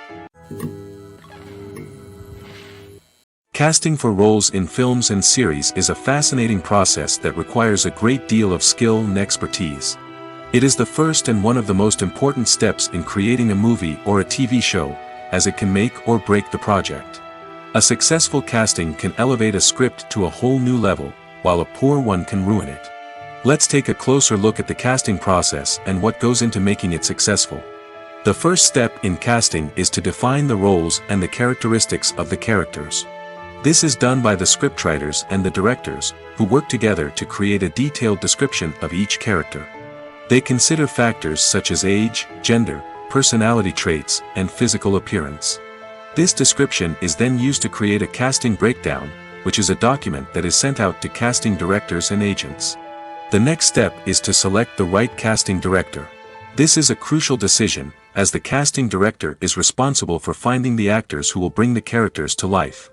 Casting for roles in films and series is a fascinating process that requires a great deal of skill and expertise. It is the first and one of the most important steps in creating a movie or a TV show, as it can make or break the project. A successful casting can elevate a script to a whole new level, while a poor one can ruin it. Let's take a closer look at the casting process and what goes into making it successful. The first step in casting is to define the roles and the characteristics of the characters. This is done by the scriptwriters and the directors, who work together to create a detailed description of each character. They consider factors such as age, gender, personality traits, and physical appearance. This description is then used to create a casting breakdown, which is a document that is sent out to casting directors and agents. The next step is to select the right casting director. This is a crucial decision, as the casting director is responsible for finding the actors who will bring the characters to life.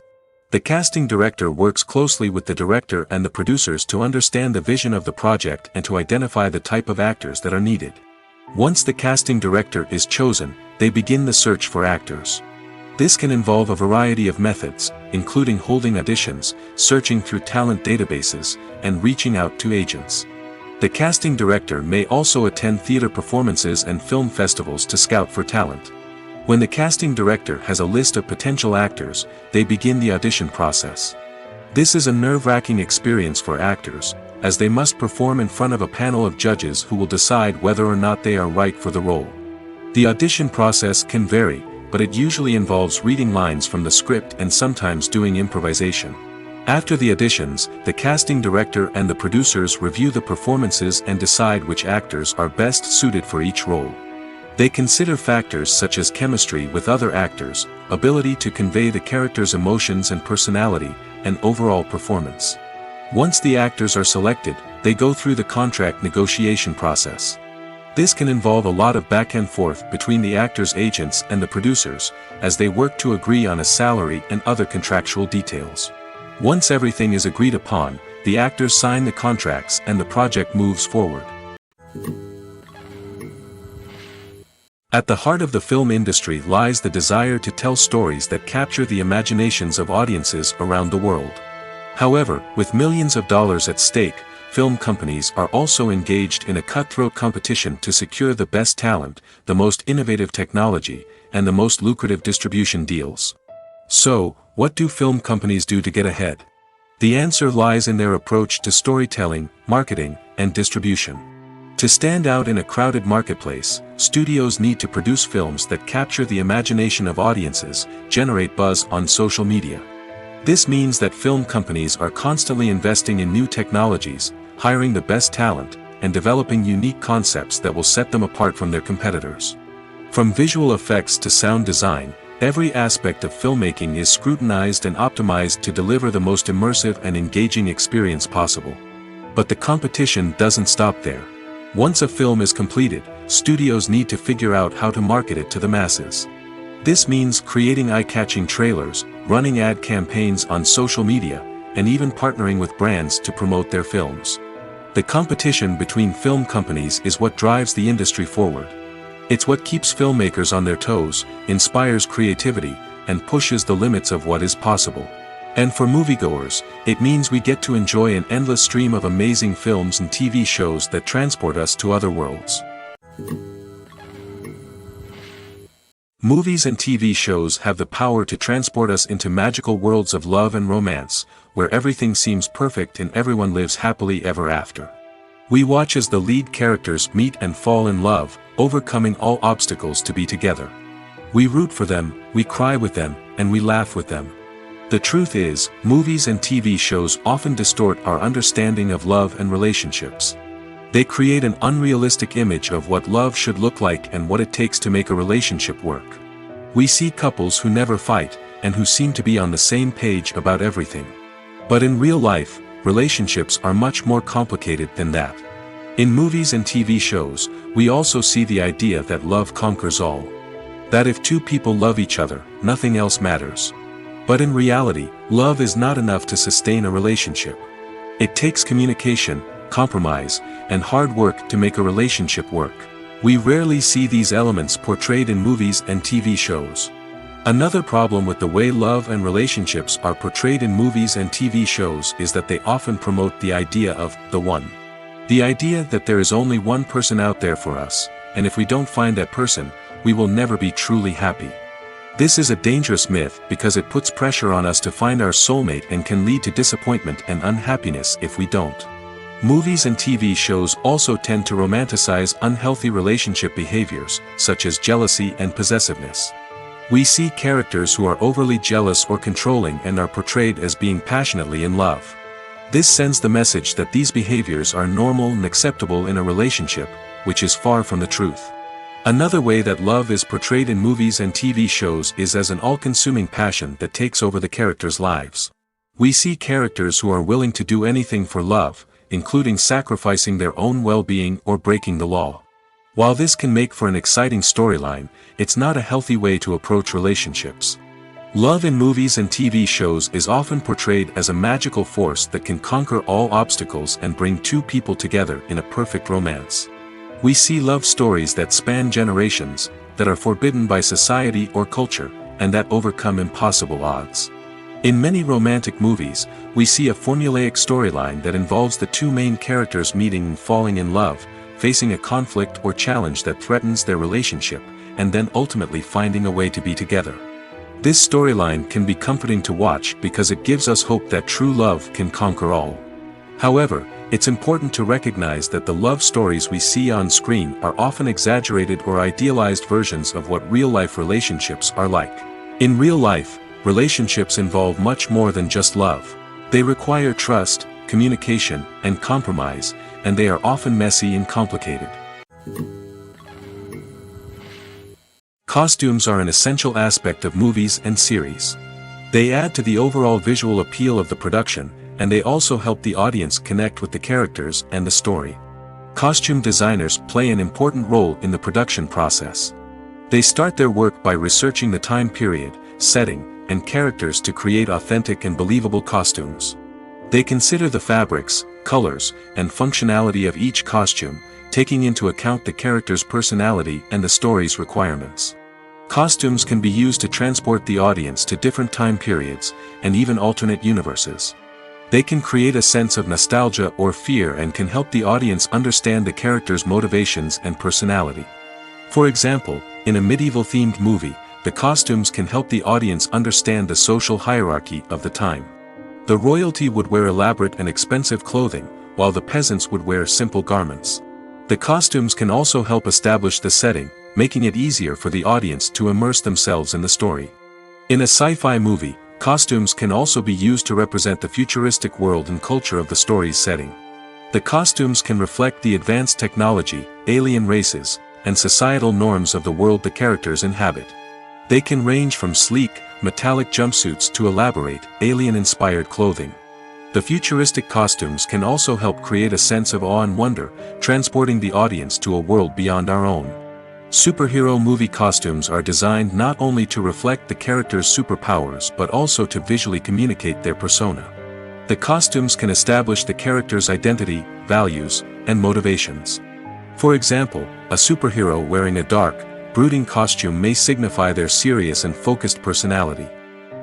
The casting director works closely with the director and the producers to understand the vision of the project and to identify the type of actors that are needed. Once the casting director is chosen, they begin the search for actors. This can involve a variety of methods, including holding auditions, searching through talent databases, and reaching out to agents. The casting director may also attend theater performances and film festivals to scout for talent. When the casting director has a list of potential actors, they begin the audition process. This is a nerve-wracking experience for actors, as they must perform in front of a panel of judges who will decide whether or not they are right for the role. The audition process can vary, but it usually involves reading lines from the script and sometimes doing improvisation. After the auditions, the casting director and the producers review the performances and decide which actors are best suited for each role. They consider factors such as chemistry with other actors, ability to convey the character's emotions and personality, and overall performance. Once the actors are selected, they go through the contract negotiation process. This can involve a lot of back and forth between the actors' agents and the producers, as they work to agree on a salary and other contractual details. Once everything is agreed upon, the actors sign the contracts and the project moves forward. At the heart of the film industry lies the desire to tell stories that capture the imaginations of audiences around the world. However, with millions of dollars at stake, film companies are also engaged in a cutthroat competition to secure the best talent, the most innovative technology, and the most lucrative distribution deals. So, what do film companies do to get ahead? The answer lies in their approach to storytelling, marketing, and distribution. To stand out in a crowded marketplace, studios need to produce films that capture the imagination of audiences, generate buzz on social media. This means that film companies are constantly investing in new technologies, hiring the best talent, and developing unique concepts that will set them apart from their competitors. From visual effects to sound design, every aspect of filmmaking is scrutinized and optimized to deliver the most immersive and engaging experience possible. But the competition doesn't stop there. Once a film is completed, studios need to figure out how to market it to the masses. This means creating eye-catching trailers, running ad campaigns on social media, and even partnering with brands to promote their films. The competition between film companies is what drives the industry forward. It's what keeps filmmakers on their toes, inspires creativity, and pushes the limits of what is possible. And for moviegoers, it means we get to enjoy an endless stream of amazing films and TV shows that transport us to other worlds. Movies and TV shows have the power to transport us into magical worlds of love and romance, where everything seems perfect and everyone lives happily ever after. We watch as the lead characters meet and fall in love, overcoming all obstacles to be together. We root for them, we cry with them, and we laugh with them. The truth is, movies and TV shows often distort our understanding of love and relationships. They create an unrealistic image of what love should look like and what it takes to make a relationship work. We see couples who never fight, and who seem to be on the same page about everything. But in real life, relationships are much more complicated than that. In movies and TV shows, we also see the idea that love conquers all. That if two people love each other, nothing else matters. But in reality, love is not enough to sustain a relationship. It takes communication, compromise, and hard work to make a relationship work. We rarely see these elements portrayed in movies and TV shows. Another problem with the way love and relationships are portrayed in movies and TV shows is that they often promote the idea of the one. The idea that there is only one person out there for us, and if we don't find that person, we will never be truly happy. This is a dangerous myth because it puts pressure on us to find our soulmate and can lead to disappointment and unhappiness if we don't. Movies and TV shows also tend to romanticize unhealthy relationship behaviors, such as jealousy and possessiveness. We see characters who are overly jealous or controlling and are portrayed as being passionately in love. This sends the message that these behaviors are normal and acceptable in a relationship, which is far from the truth. Another way that love is portrayed in movies and TV shows is as an all-consuming passion that takes over the characters' lives. We see characters who are willing to do anything for love, including sacrificing their own well-being or breaking the law. While this can make for an exciting storyline, it's not a healthy way to approach relationships. Love in movies and TV shows is often portrayed as a magical force that can conquer all obstacles and bring two people together in a perfect romance. We see love stories that span generations, that are forbidden by society or culture, and that overcome impossible odds. In many romantic movies, we see a formulaic storyline that involves the two main characters meeting and falling in love, facing a conflict or challenge that threatens their relationship, and then ultimately finding a way to be together. This storyline can be comforting to watch because it gives us hope that true love can conquer all. However, it's important to recognize that the love stories we see on screen are often exaggerated or idealized versions of what real-life relationships are like. In real life, relationships involve much more than just love. They require trust, communication, and compromise, and they are often messy and complicated. Costumes are an essential aspect of movies and series. They add to the overall visual appeal of the production, and they also help the audience connect with the characters and the story. Costume designers play an important role in the production process. They start their work by researching the time period, setting, and characters to create authentic and believable costumes. They consider the fabrics, colors, and functionality of each costume, taking into account the character's personality and the story's requirements. Costumes can be used to transport the audience to different time periods, and even alternate universes. They can create a sense of nostalgia or fear and can help the audience understand the character's motivations and personality. For example, in a medieval-themed movie, the costumes can help the audience understand the social hierarchy of the time. The royalty would wear elaborate and expensive clothing, while the peasants would wear simple garments. The costumes can also help establish the setting, making it easier for the audience to immerse themselves in the story. In a sci-fi movie, costumes can also be used to represent the futuristic world and culture of the story's setting. The costumes can reflect the advanced technology, alien races, and societal norms of the world the characters inhabit. They can range from sleek, metallic jumpsuits to elaborate, alien-inspired clothing. The futuristic costumes can also help create a sense of awe and wonder, transporting the audience to a world beyond our own. Superhero movie costumes are designed not only to reflect the character's superpowers but also to visually communicate their persona. The costumes can establish the character's identity, values, and motivations. For example, a superhero wearing a dark, brooding costume may signify their serious and focused personality.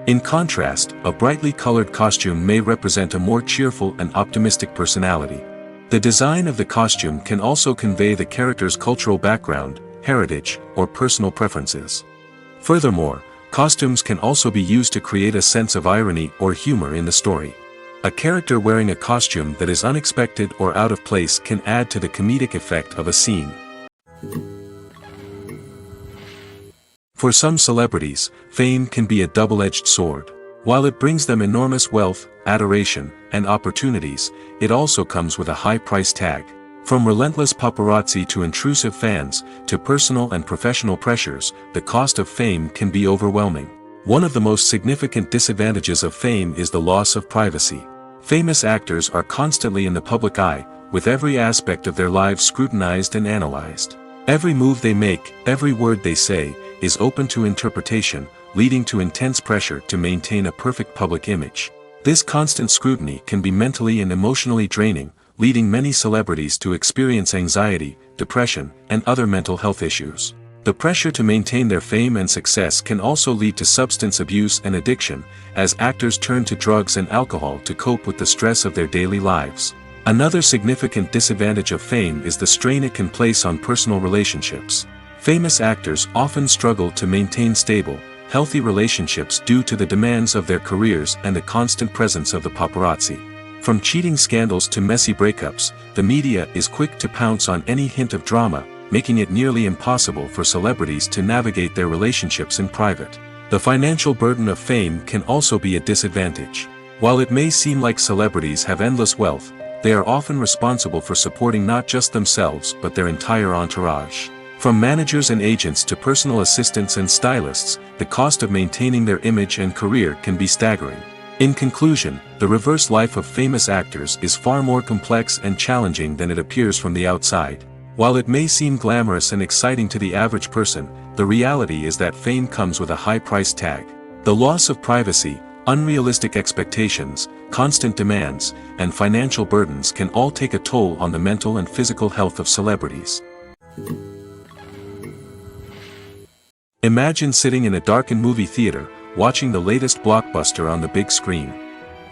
In contrast, a brightly colored costume may represent a more cheerful and optimistic personality. The design of the costume can also convey the character's cultural background, heritage, or personal preferences. Furthermore, costumes can also be used to create a sense of irony or humor in the story. A character wearing a costume that is unexpected or out of place can add to the comedic effect of a scene. For some celebrities, fame can be a double-edged sword. While it brings them enormous wealth, adoration, and opportunities, it also comes with a high price tag. From relentless paparazzi to intrusive fans, to personal and professional pressures, the cost of fame can be overwhelming. One of the most significant disadvantages of fame is the loss of privacy. Famous actors are constantly in the public eye, with every aspect of their lives scrutinized and analyzed. Every move they make, every word they say, is open to interpretation, leading to intense pressure to maintain a perfect public image. This constant scrutiny can be mentally and emotionally draining, leading many celebrities to experience anxiety, depression, and other mental health issues. The pressure to maintain their fame and success can also lead to substance abuse and addiction, as actors turn to drugs and alcohol to cope with the stress of their daily lives. Another significant disadvantage of fame is the strain it can place on personal relationships. Famous actors often struggle to maintain stable, healthy relationships due to the demands of their careers and the constant presence of the paparazzi. From cheating scandals to messy breakups, the media is quick to pounce on any hint of drama, making it nearly impossible for celebrities to navigate their relationships in private. The financial burden of fame can also be a disadvantage. While it may seem like celebrities have endless wealth, they are often responsible for supporting not just themselves but their entire entourage. From managers and agents to personal assistants and stylists, the cost of maintaining their image and career can be staggering. In conclusion, the reverse life of famous actors is far more complex and challenging than it appears from the outside. While it may seem glamorous and exciting to the average person, the reality is that fame comes with a high price tag. The loss of privacy, unrealistic expectations, constant demands, and financial burdens can all take a toll on the mental and physical health of celebrities. Imagine sitting in a darkened movie theater, watching the latest blockbuster on the big screen.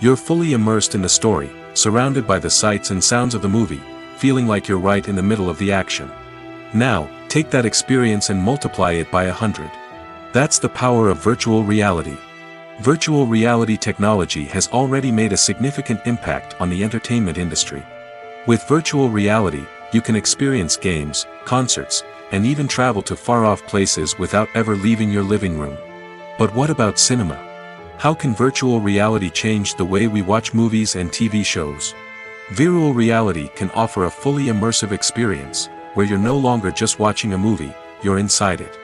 You're fully immersed in the story, surrounded by the sights and sounds of the movie, feeling like you're right in the middle of the action. Now, take that experience and multiply it by 100. That's the power of virtual reality. Virtual reality technology has already made a significant impact on the entertainment industry. With virtual reality, you can experience games, concerts, and even travel to far-off places without ever leaving your living room. But what about cinema? How can virtual reality change the way we watch movies and TV shows? Virtual reality can offer a fully immersive experience, where you're no longer just watching a movie, you're inside it.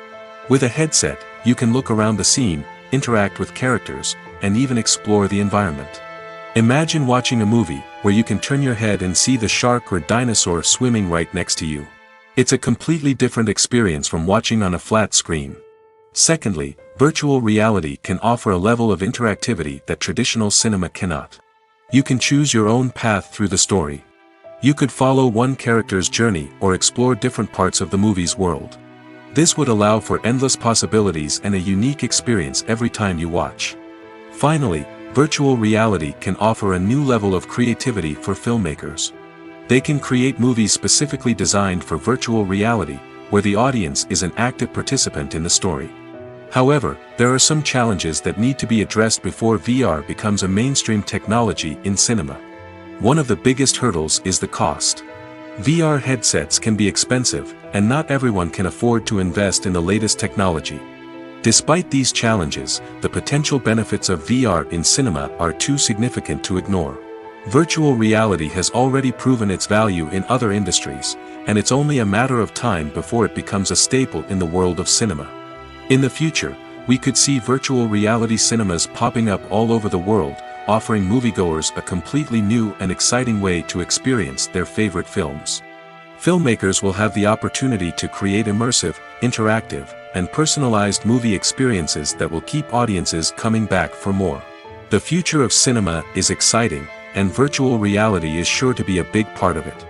With a headset, you can look around the scene, interact with characters, and even explore the environment. Imagine watching a movie where you can turn your head and see the shark or dinosaur swimming right next to you. It's a completely different experience from watching on a flat screen. Secondly, virtual reality can offer a level of interactivity that traditional cinema cannot. You can choose your own path through the story. You could follow one character's journey or explore different parts of the movie's world. This would allow for endless possibilities and a unique experience every time you watch. Finally, virtual reality can offer a new level of creativity for filmmakers. They can create movies specifically designed for virtual reality, where the audience is an active participant in the story. However, there are some challenges that need to be addressed before VR becomes a mainstream technology in cinema. One of the biggest hurdles is the cost. VR headsets can be expensive, and not everyone can afford to invest in the latest technology. Despite these challenges, the potential benefits of VR in cinema are too significant to ignore. Virtual reality has already proven its value in other industries, and it's only a matter of time before it becomes a staple in the world of cinema. In the future, we could see virtual reality cinemas popping up all over the world, offering moviegoers a completely new and exciting way to experience their favorite films. Filmmakers will have the opportunity to create immersive, interactive, and personalized movie experiences that will keep audiences coming back for more. The future of cinema is exciting, and virtual reality is sure to be a big part of it.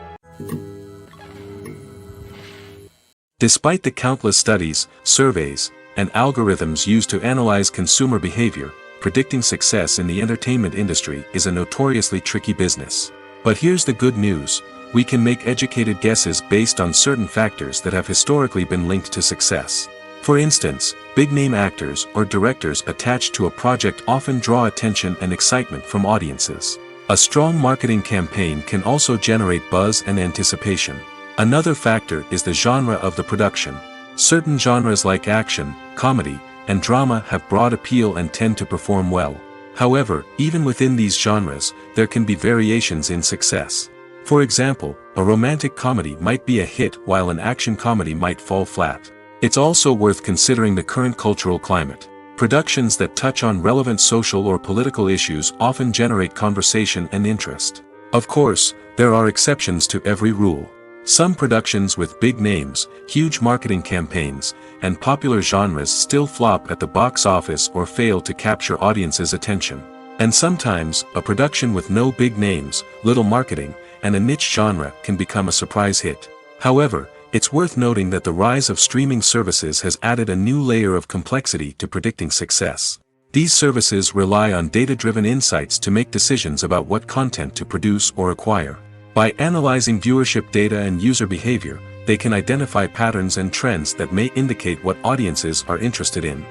Despite the countless studies, surveys, and algorithms used to analyze consumer behavior, predicting success in the entertainment industry is a notoriously tricky business. But here's the good news: we can make educated guesses based on certain factors that have historically been linked to success. For instance, big-name actors or directors attached to a project often draw attention and excitement from audiences. A strong marketing campaign can also generate buzz and anticipation. Another factor is the genre of the production. Certain genres like action, comedy, and drama have broad appeal and tend to perform well. However, even within these genres, there can be variations in success. For example, a romantic comedy might be a hit while an action comedy might fall flat. It's also worth considering the current cultural climate. Productions that touch on relevant social or political issues often generate conversation and interest. Of course, there are exceptions to every rule. Some productions with big names, huge marketing campaigns, and popular genres still flop at the box office or fail to capture audiences' attention. And sometimes, a production with no big names, little marketing, and a niche genre can become a surprise hit. However, it's worth noting that the rise of streaming services has added a new layer of complexity to predicting success. These services rely on data-driven insights to make decisions about what content to produce or acquire. By analyzing viewership data and user behavior, they can identify patterns and trends that may indicate what audiences are interested in.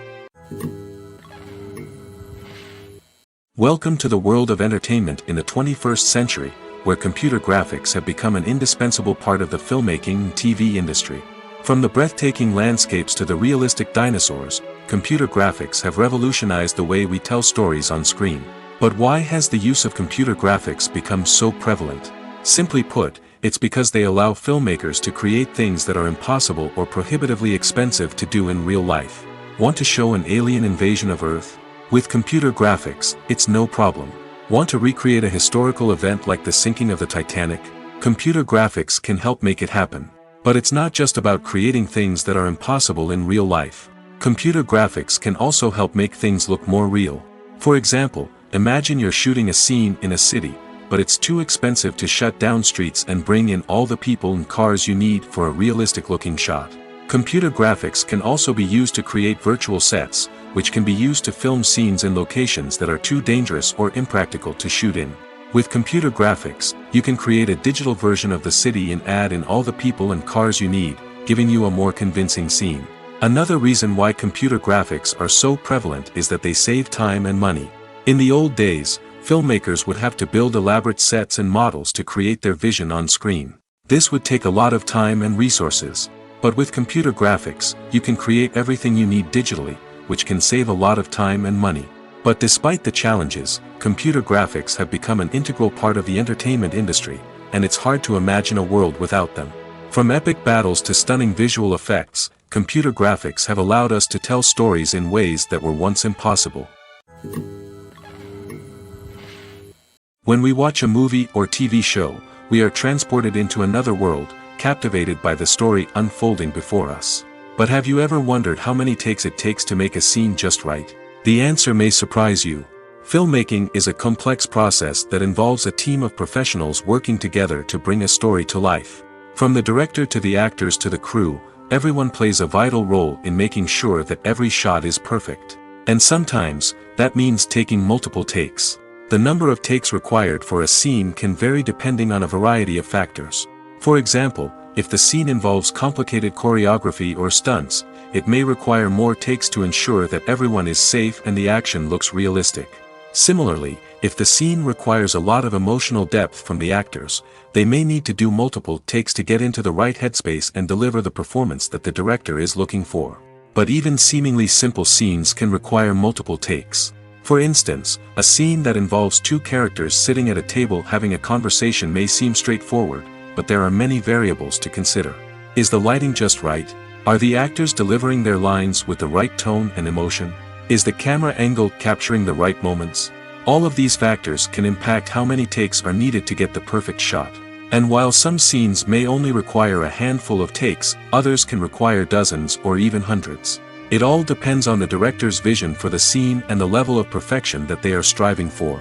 Welcome to the world of entertainment in the 21st century, where computer graphics have become an indispensable part of the filmmaking and TV industry. From the breathtaking landscapes to the realistic dinosaurs, computer graphics have revolutionized the way we tell stories on screen. But why has the use of computer graphics become so prevalent? Simply put, it's because they allow filmmakers to create things that are impossible or prohibitively expensive to do in real life. Want to show an alien invasion of Earth? With computer graphics, it's no problem. Want to recreate a historical event like the sinking of the Titanic? Computer graphics can help make it happen. But it's not just about creating things that are impossible in real life. Computer graphics can also help make things look more real. For example, imagine you're shooting a scene in a city, but it's too expensive to shut down streets and bring in all the people and cars you need for a realistic-looking shot. Computer graphics can also be used to create virtual sets, which can be used to film scenes in locations that are too dangerous or impractical to shoot in. With computer graphics, you can create a digital version of the city and add in all the people and cars you need, giving you a more convincing scene. Another reason why computer graphics are so prevalent is that they save time and money. In the old days, filmmakers would have to build elaborate sets and models to create their vision on screen. This would take a lot of time and resources. But with computer graphics, you can create everything you need digitally, which can save a lot of time and money. But despite the challenges, computer graphics have become an integral part of the entertainment industry, and it's hard to imagine a world without them. From epic battles to stunning visual effects, computer graphics have allowed us to tell stories in ways that were once impossible. When we watch a movie or TV show, we are transported into another world, captivated by the story unfolding before us. But have you ever wondered how many takes it takes to make a scene just right? The answer may surprise you. Filmmaking is a complex process that involves a team of professionals working together to bring a story to life. From the director to the actors to the crew, everyone plays a vital role in making sure that every shot is perfect. And sometimes, that means taking multiple takes. The number of takes required for a scene can vary depending on a variety of factors. For example, if the scene involves complicated choreography or stunts, it may require more takes to ensure that everyone is safe and the action looks realistic. Similarly, If the scene requires a lot of emotional depth from the actors, they may need to do multiple takes to get into the right headspace and deliver the performance that the director is looking for. But even seemingly simple scenes can require multiple takes. For instance, a scene that involves two characters sitting at a table having a conversation may seem straightforward, but there are many variables to consider. Is the lighting just right? Are the actors delivering their lines with the right tone and emotion? Is the camera angle capturing the right moments? All of these factors can impact how many takes are needed to get the perfect shot. And while some scenes may only require a handful of takes, others can require dozens or even hundreds. It all depends on the director's vision for the scene and the level of perfection that they are striving for.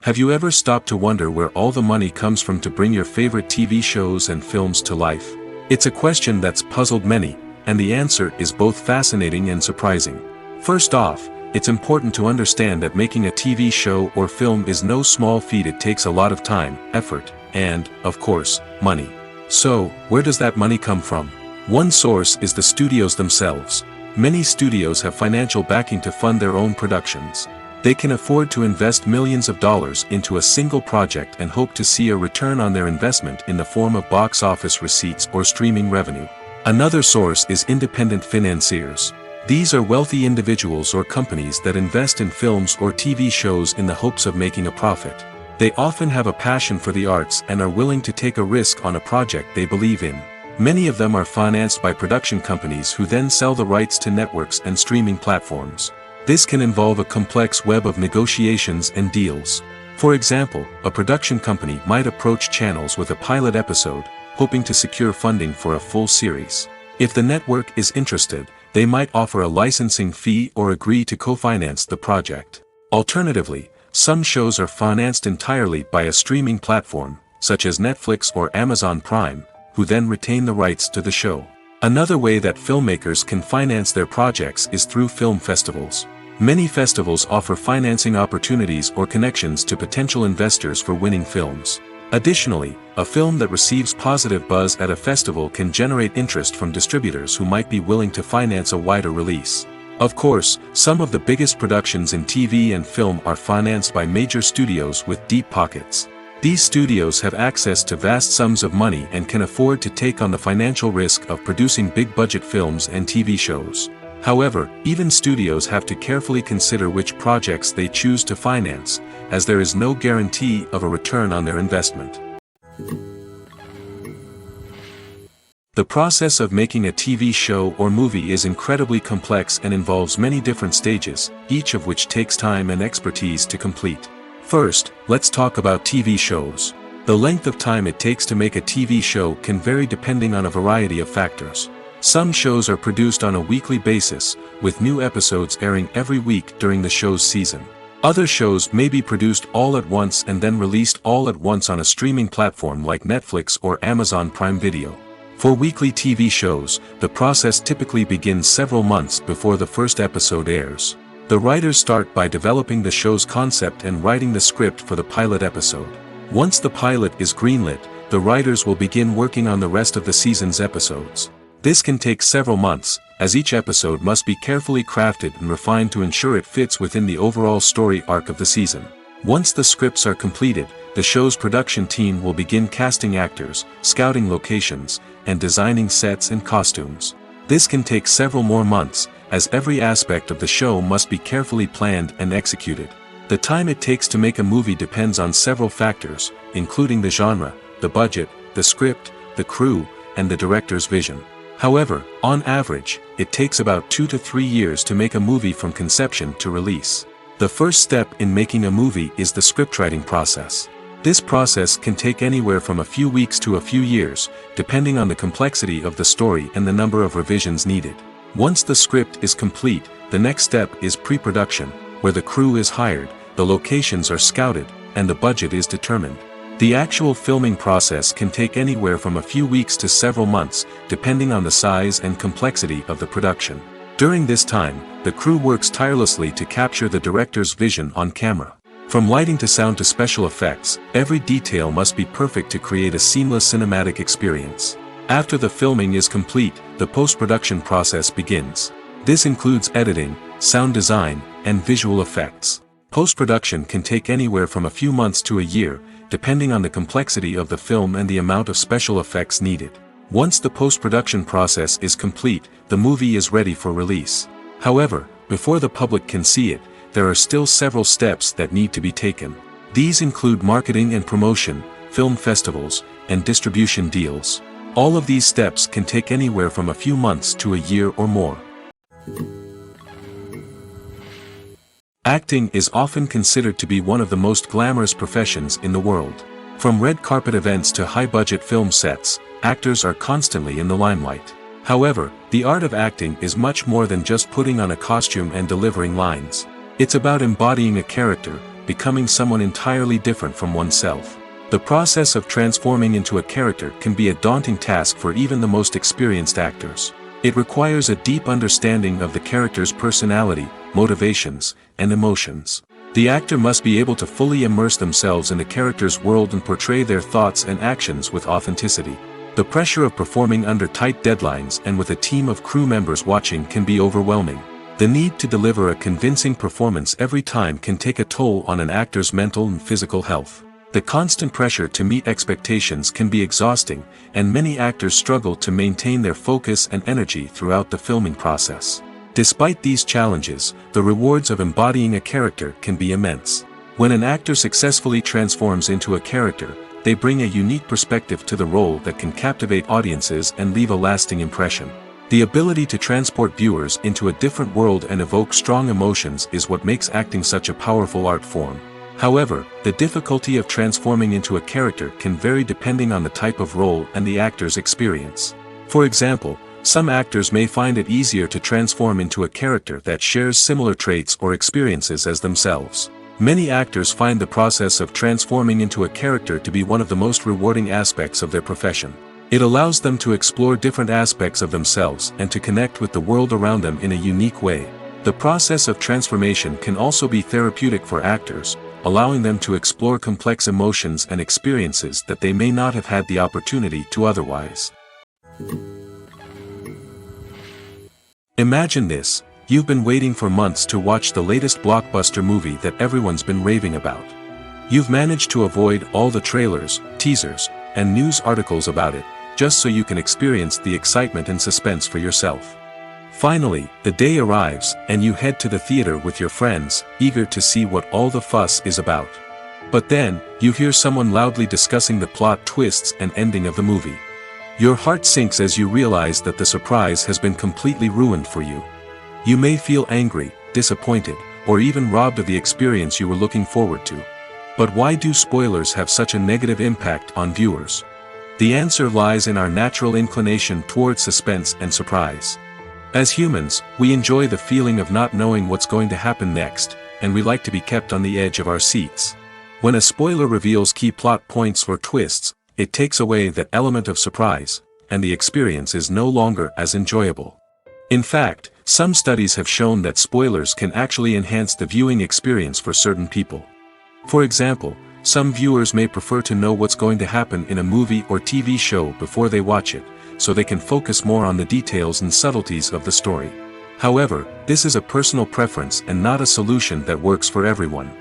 Have you ever stopped to wonder where all the money comes from to bring your favorite TV shows and films to life? It's a question that's puzzled many, and the answer is both fascinating and surprising. First off, it's important to understand that making a TV show or film is no small feat. It takes a lot of time, effort, and, of course, money. So, where does that money come from? One source is the studios themselves. Many studios have financial backing to fund their own productions. They can afford to invest millions of dollars into a single project and hope to see a return on their investment in the form of box office receipts or streaming revenue. Another source is independent financiers. These are wealthy individuals or companies that invest in films or TV shows in the hopes of making a profit. They often have a passion for the arts and are willing to take a risk on a project they believe in. Many of them are financed by production companies who then sell the rights to networks and streaming platforms. This can involve a complex web of negotiations and deals. For example, a production company might approach channels with a pilot episode, hoping to secure funding for a full series. If the network is interested, they might offer a licensing fee or agree to co-finance the project. Alternatively, some shows are financed entirely by a streaming platform, such as Netflix or Amazon Prime, who then retain the rights to the show. Another way that filmmakers can finance their projects is through film festivals. Many festivals offer financing opportunities or connections to potential investors for winning films. Additionally, a film that receives positive buzz at a festival can generate interest from distributors who might be willing to finance a wider release. Of course, some of the biggest productions in TV and film are financed by major studios with deep pockets. These studios have access to vast sums of money and can afford to take on the financial risk of producing big-budget films and TV shows. However, even studios have to carefully consider which projects they choose to finance, as there is no guarantee of a return on their investment. The process of making a TV show or movie is incredibly complex and involves many different stages, each of which takes time and expertise to complete. First, let's talk about TV shows. The length of time it takes to make a TV show can vary depending on a variety of factors. Some shows are produced on a weekly basis, with new episodes airing every week during the show's season. Other shows may be produced all at once and then released all at once on a streaming platform like Netflix or Amazon Prime Video. For weekly TV shows, the process typically begins several months before the first episode airs. The writers start by developing the show's concept and writing the script for the pilot episode. Once the pilot is greenlit, the writers will begin working on the rest of the season's episodes. This can take several months, as each episode must be carefully crafted and refined to ensure it fits within the overall story arc of the season. Once the scripts are completed, the show's production team will begin casting actors, scouting locations, and designing sets and costumes. This can take several more months, as every aspect of the show must be carefully planned and executed. The time it takes to make a movie depends on several factors, including the genre, the budget, the script, the crew, and the director's vision. However, on average, it takes about 2 to 3 years to make a movie from conception to release. The first step in making a movie is the scriptwriting process. This process can take anywhere from a few weeks to a few years, depending on the complexity of the story and the number of revisions needed. Once the script is complete, the next step is pre-production, where the crew is hired, the locations are scouted, and the budget is determined. The actual filming process can take anywhere from a few weeks to several months, depending on the size and complexity of the production. During this time, the crew works tirelessly to capture the director's vision on camera. From lighting to sound to special effects, every detail must be perfect to create a seamless cinematic experience. After the filming is complete, the post-production process begins. This includes editing, sound design, and visual effects. Post-production can take anywhere from a few months to a year, depending on the complexity of the film and the amount of special effects needed. Once the post-production process is complete, the movie is ready for release. However, before the public can see it, there are still several steps that need to be taken. These include marketing and promotion, film festivals, and distribution deals. All of these steps can take anywhere from a few months to a year or more. Acting is often considered to be one of the most glamorous professions in the world. From red carpet events to high-budget film sets, actors are constantly in the limelight. However, the art of acting is much more than just putting on a costume and delivering lines. It's about embodying a character, becoming someone entirely different from oneself. The process of transforming into a character can be a daunting task for even the most experienced actors. It requires a deep understanding of the character's personality, motivations, and emotions. The actor must be able to fully immerse themselves in the character's world and portray their thoughts and actions with authenticity. The pressure of performing under tight deadlines and with a team of crew members watching can be overwhelming. The need to deliver a convincing performance every time can take a toll on an actor's mental and physical health. The constant pressure to meet expectations can be exhausting, and many actors struggle to maintain their focus and energy throughout the filming process. Despite these challenges, the rewards of embodying a character can be immense. When an actor successfully transforms into a character, they bring a unique perspective to the role that can captivate audiences and leave a lasting impression. The ability to transport viewers into a different world and evoke strong emotions is what makes acting such a powerful art form. However, the difficulty of transforming into a character can vary depending on the type of role and the actor's experience. For example, some actors may find it easier to transform into a character that shares similar traits or experiences as themselves. Many actors find the process of transforming into a character to be one of the most rewarding aspects of their profession. It allows them to explore different aspects of themselves and to connect with the world around them in a unique way. The process of transformation can also be therapeutic for actors, allowing them to explore complex emotions and experiences that they may not have had the opportunity to otherwise. Imagine this: you've been waiting for months to watch the latest blockbuster movie that everyone's been raving about. You've managed to avoid all the trailers, teasers, and news articles about it, just so you can experience the excitement and suspense for yourself. Finally, the day arrives, and you head to the theater with your friends, eager to see what all the fuss is about. But then, you hear someone loudly discussing the plot twists and ending of the movie. Your heart sinks as you realize that the surprise has been completely ruined for you. You may feel angry, disappointed, or even robbed of the experience you were looking forward to. But why do spoilers have such a negative impact on viewers? The answer lies in our natural inclination toward suspense and surprise. As humans, we enjoy the feeling of not knowing what's going to happen next, and we like to be kept on the edge of our seats. When a spoiler reveals key plot points or twists, it takes away that element of surprise, and the experience is no longer as enjoyable. In fact, some studies have shown that spoilers can actually enhance the viewing experience for certain people. For example, some viewers may prefer to know what's going to happen in a movie or TV show before they watch it, so they can focus more on the details and subtleties of the story. However, this is a personal preference and not a solution that works for everyone.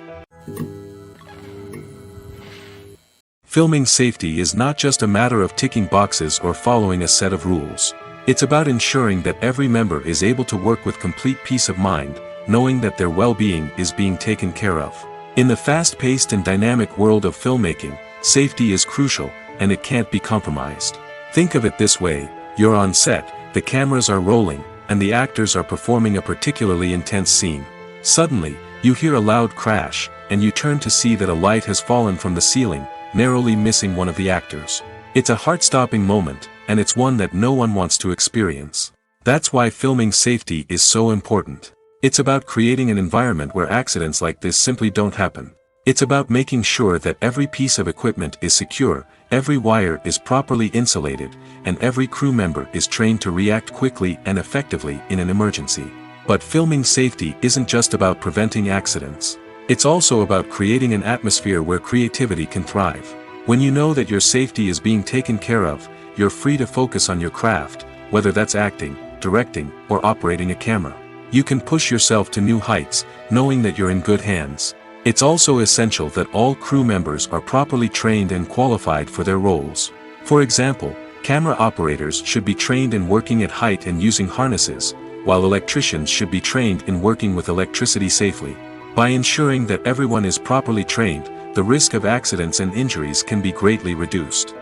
Filming safety is not just a matter of ticking boxes or following a set of rules. It's about ensuring that every member is able to work with complete peace of mind, knowing that their well-being is being taken care of. In the fast-paced and dynamic world of filmmaking, safety is crucial, and it can't be compromised. Think of it this way: you're on set, the cameras are rolling, and the actors are performing a particularly intense scene. Suddenly, you hear a loud crash, and you turn to see that a light has fallen from the ceiling, narrowly missing one of the actors. It's a heart-stopping moment, and it's one that no one wants to experience. That's why filming safety is so important. It's about creating an environment where accidents like this simply don't happen. It's about making sure that every piece of equipment is secure, every wire is properly insulated, and every crew member is trained to react quickly and effectively in an emergency. But filming safety isn't just about preventing accidents. It's also about creating an atmosphere where creativity can thrive. When you know that your safety is being taken care of, you're free to focus on your craft, whether that's acting, directing, or operating a camera. You can push yourself to new heights, knowing that you're in good hands. It's also essential that all crew members are properly trained and qualified for their roles. For example, camera operators should be trained in working at height and using harnesses, while electricians should be trained in working with electricity safely. By ensuring that everyone is properly trained, the risk of accidents and injuries can be greatly reduced.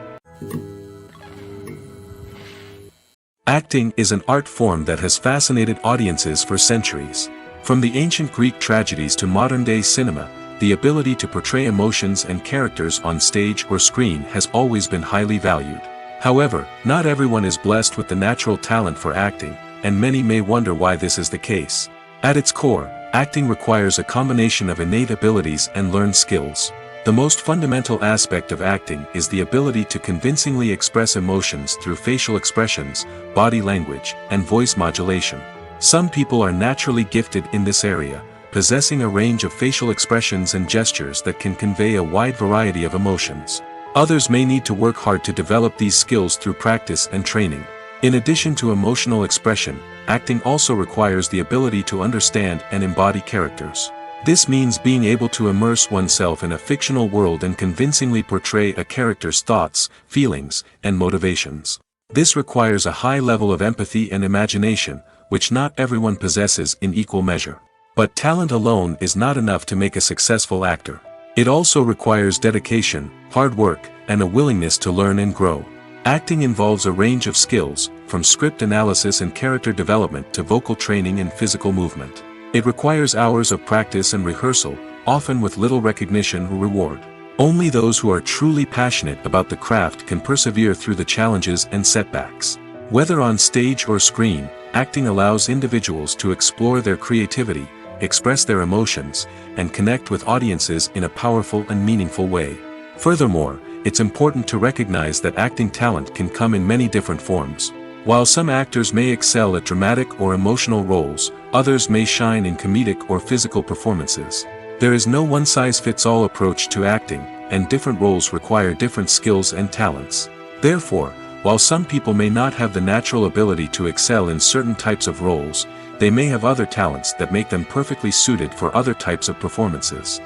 Acting is an art form that has fascinated audiences for centuries. From the ancient Greek tragedies to modern-day cinema, the ability to portray emotions and characters on stage or screen has always been highly valued. However, not everyone is blessed with the natural talent for acting, and many may wonder why this is the case. At its core, acting requires a combination of innate abilities and learned skills. The most fundamental aspect of acting is the ability to convincingly express emotions through facial expressions, body language, and voice modulation. Some people are naturally gifted in this area, possessing a range of facial expressions and gestures that can convey a wide variety of emotions. Others may need to work hard to develop these skills through practice and training. In addition to emotional expression, acting also requires the ability to understand and embody characters. This means being able to immerse oneself in a fictional world and convincingly portray a character's thoughts, feelings, and motivations. This requires a high level of empathy and imagination, which not everyone possesses in equal measure. But talent alone is not enough to make a successful actor. It also requires dedication, hard work, and a willingness to learn and grow. Acting involves a range of skills, from script analysis and character development to vocal training and physical movement. It requires hours of practice and rehearsal, often with little recognition or reward. Only those who are truly passionate about the craft can persevere through the challenges and setbacks. Whether on stage or screen, acting allows individuals to explore their creativity, express their emotions, and connect with audiences in a powerful and meaningful way. Furthermore, it's important to recognize that acting talent can come in many different forms. While some actors may excel at dramatic or emotional roles, others may shine in comedic or physical performances. There is no one-size-fits-all approach to acting, and different roles require different skills and talents. Therefore, while some people may not have the natural ability to excel in certain types of roles, they may have other talents that make them perfectly suited for other types of performances.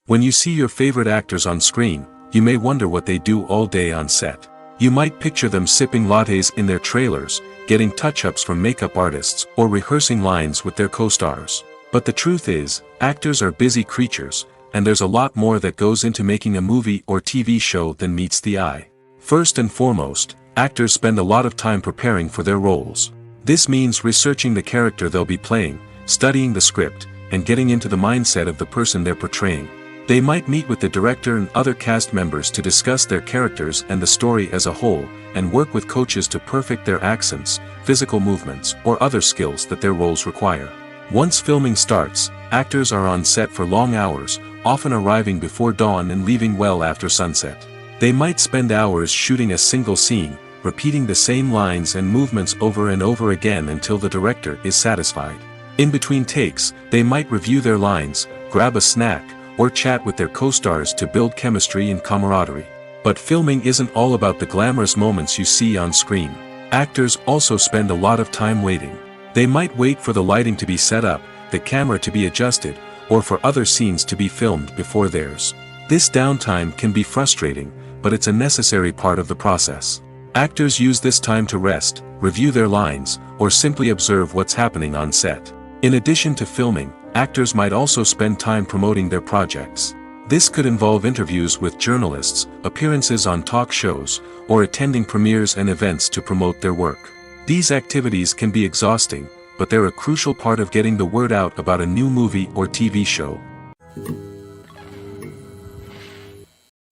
When you see your favorite actors on screen, you may wonder what they do all day on set. You might picture them sipping lattes in their trailers, getting touch-ups from makeup artists, or rehearsing lines with their co-stars. But the truth is, actors are busy creatures, and there's a lot more that goes into making a movie or TV show than meets the eye. First and foremost, actors spend a lot of time preparing for their roles. This means researching the character they'll be playing, studying the script, and getting into the mindset of the person they're portraying. They might meet with the director and other cast members to discuss their characters and the story as a whole, and work with coaches to perfect their accents, physical movements, or other skills that their roles require. Once filming starts, actors are on set for long hours, often arriving before dawn and leaving well after sunset. They might spend hours shooting a single scene, repeating the same lines and movements over and over again until the director is satisfied. In between takes, they might review their lines, grab a snack, or chat with their co-stars to build chemistry and camaraderie. But filming isn't all about the glamorous moments you see on screen. Actors also spend a lot of time waiting. They might wait for the lighting to be set up, the camera to be adjusted, or for other scenes to be filmed before theirs. This downtime can be frustrating, but it's a necessary part of the process. Actors use this time to rest, review their lines, or simply observe what's happening on set. In addition to filming, actors might also spend time promoting their projects. This could involve interviews with journalists, appearances on talk shows, or attending premieres and events to promote their work. These activities can be exhausting, but they're a crucial part of getting the word out about a new movie or TV show.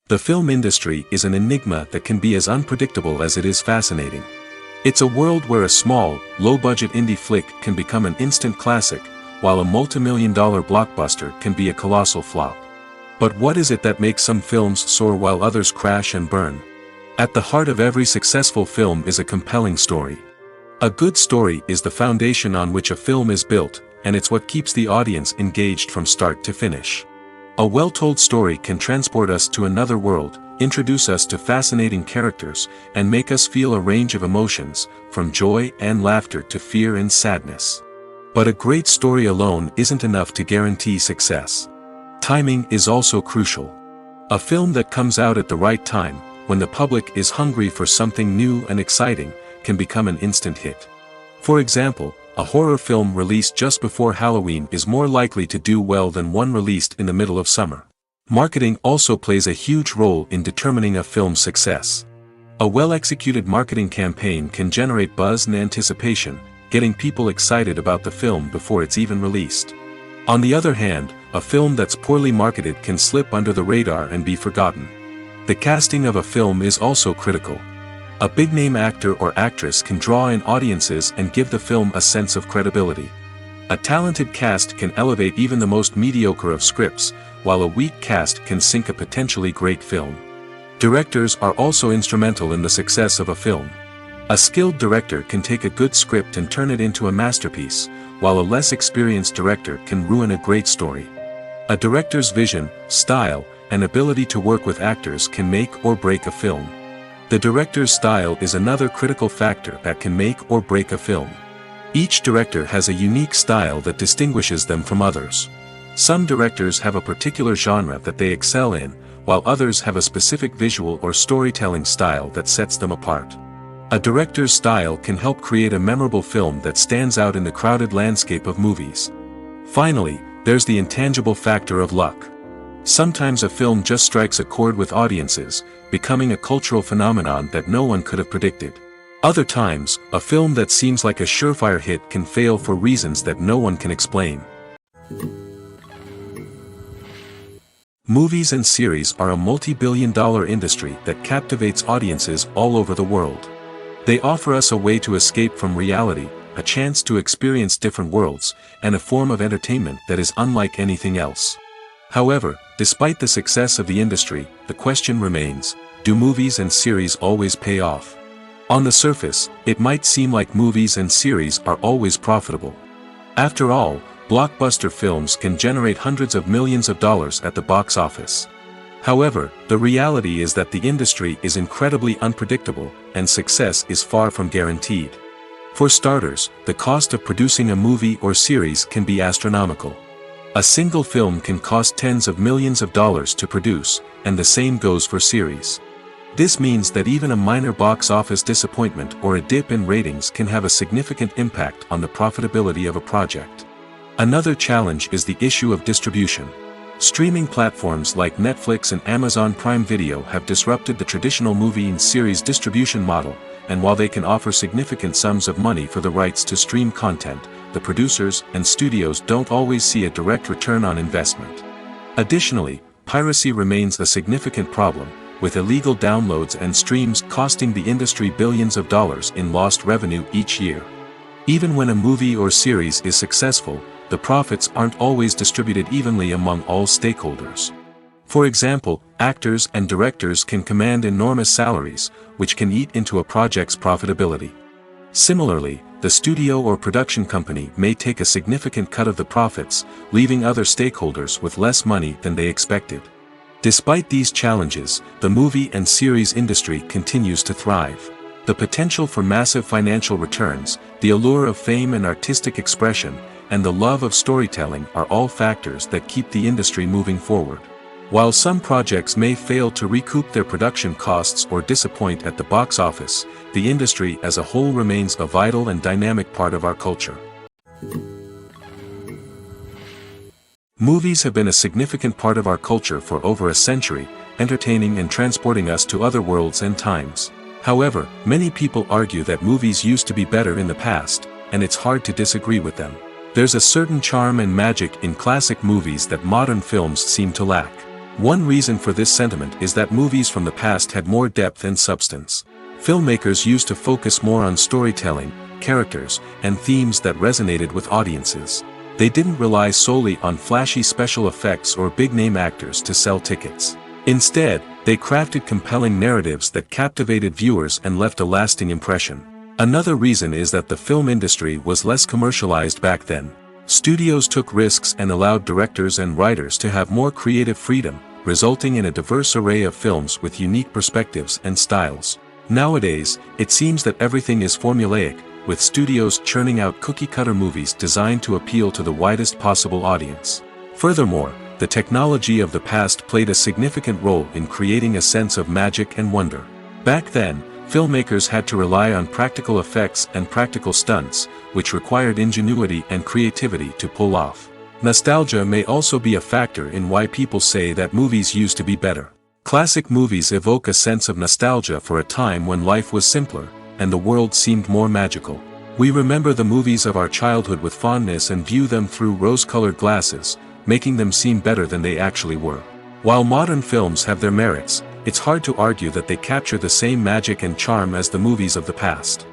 The film industry is an enigma that can be as unpredictable as it is fascinating. It's a world where a small, low-budget indie flick can become an instant classic, while a multi-million-dollar blockbuster can be a colossal flop. But what is it that makes some films soar while others crash and burn? At the heart of every successful film is a compelling story. A good story is the foundation on which a film is built, and it's what keeps the audience engaged from start to finish. A well-told story can transport us to another world, introduce us to fascinating characters, and make us feel a range of emotions, from joy and laughter to fear and sadness. But a great story alone isn't enough to guarantee success. Timing is also crucial. A film that comes out at the right time, when the public is hungry for something new and exciting, can become an instant hit. For example, a horror film released just before Halloween is more likely to do well than one released in the middle of summer. Marketing also plays a huge role in determining a film's success. A well-executed marketing campaign can generate buzz and anticipation, getting people excited about the film before it's even released. On the other hand, a film that's poorly marketed can slip under the radar and be forgotten. The casting of a film is also critical. A big-name actor or actress can draw in audiences and give the film a sense of credibility. A talented cast can elevate even the most mediocre of scripts, while a weak cast can sink a potentially great film. Directors are also instrumental in the success of a film. A skilled director can take a good script and turn it into a masterpiece, while a less experienced director can ruin a great story. A director's vision, style, and ability to work with actors can make or break a film. The director's style is another critical factor that can make or break a film. Each director has a unique style that distinguishes them from others. Some directors have a particular genre that they excel in, while others have a specific visual or storytelling style that sets them apart. A director's style can help create a memorable film that stands out in the crowded landscape of movies. Finally, there's the intangible factor of luck. Sometimes a film just strikes a chord with audiences, becoming a cultural phenomenon that no one could have predicted. Other times, a film that seems like a surefire hit can fail for reasons that no one can explain. Movies and series are a multi-billion-dollar industry that captivates audiences all over the world. They offer us a way to escape from reality, a chance to experience different worlds, and a form of entertainment that is unlike anything else. However, despite the success of the industry, the question remains, do movies and series always pay off? On the surface, it might seem like movies and series are always profitable. After all, blockbuster films can generate hundreds of millions of dollars at the box office. However, the reality is that the industry is incredibly unpredictable, and success is far from guaranteed. For starters, the cost of producing a movie or series can be astronomical. A single film can cost tens of millions of dollars to produce, and the same goes for series. This means that even a minor box office disappointment or a dip in ratings can have a significant impact on the profitability of a project. Another challenge is the issue of distribution. Streaming platforms like Netflix and Amazon Prime Video have disrupted the traditional movie and series distribution model, and while they can offer significant sums of money for the rights to stream content, the producers and studios don't always see a direct return on investment. Additionally, piracy remains a significant problem, with illegal downloads and streams costing the industry billions of dollars in lost revenue each year. Even when a movie or series is successful, the profits aren't always distributed evenly among all stakeholders. For example, actors and directors can command enormous salaries, which can eat into a project's profitability. Similarly, the studio or production company may take a significant cut of the profits, leaving other stakeholders with less money than they expected. Despite these challenges, the movie and series industry continues to thrive. The potential for massive financial returns, the allure of fame and artistic expression, and the love of storytelling are all factors that keep the industry moving forward. While some projects may fail to recoup their production costs or disappoint at the box office, the industry as a whole remains a vital and dynamic part of our culture. Movies have been a significant part of our culture for over a century, entertaining and transporting us to other worlds and times. However, many people argue that movies used to be better in the past, and it's hard to disagree with them. There's a certain charm and magic in classic movies that modern films seem to lack. One reason for this sentiment is that movies from the past had more depth and substance. Filmmakers used to focus more on storytelling, characters, and themes that resonated with audiences. They didn't rely solely on flashy special effects or big-name actors to sell tickets. Instead, they crafted compelling narratives that captivated viewers and left a lasting impression. Another reason is that the film industry was less commercialized back then. Studios took risks and allowed directors and writers to have more creative freedom, resulting in a diverse array of films with unique perspectives and styles. Nowadays, it seems that everything is formulaic, with studios churning out cookie-cutter movies designed to appeal to the widest possible audience. Furthermore, the technology of the past played a significant role in creating a sense of magic and wonder. Back then, filmmakers had to rely on practical effects and practical stunts, which required ingenuity and creativity to pull off. Nostalgia may also be a factor in why people say that movies used to be better. Classic movies evoke a sense of nostalgia for a time when life was simpler, and the world seemed more magical. We remember the movies of our childhood with fondness and view them through rose-colored glasses, making them seem better than they actually were. While modern films have their merits, it's hard to argue that they capture the same magic and charm as the movies of the past.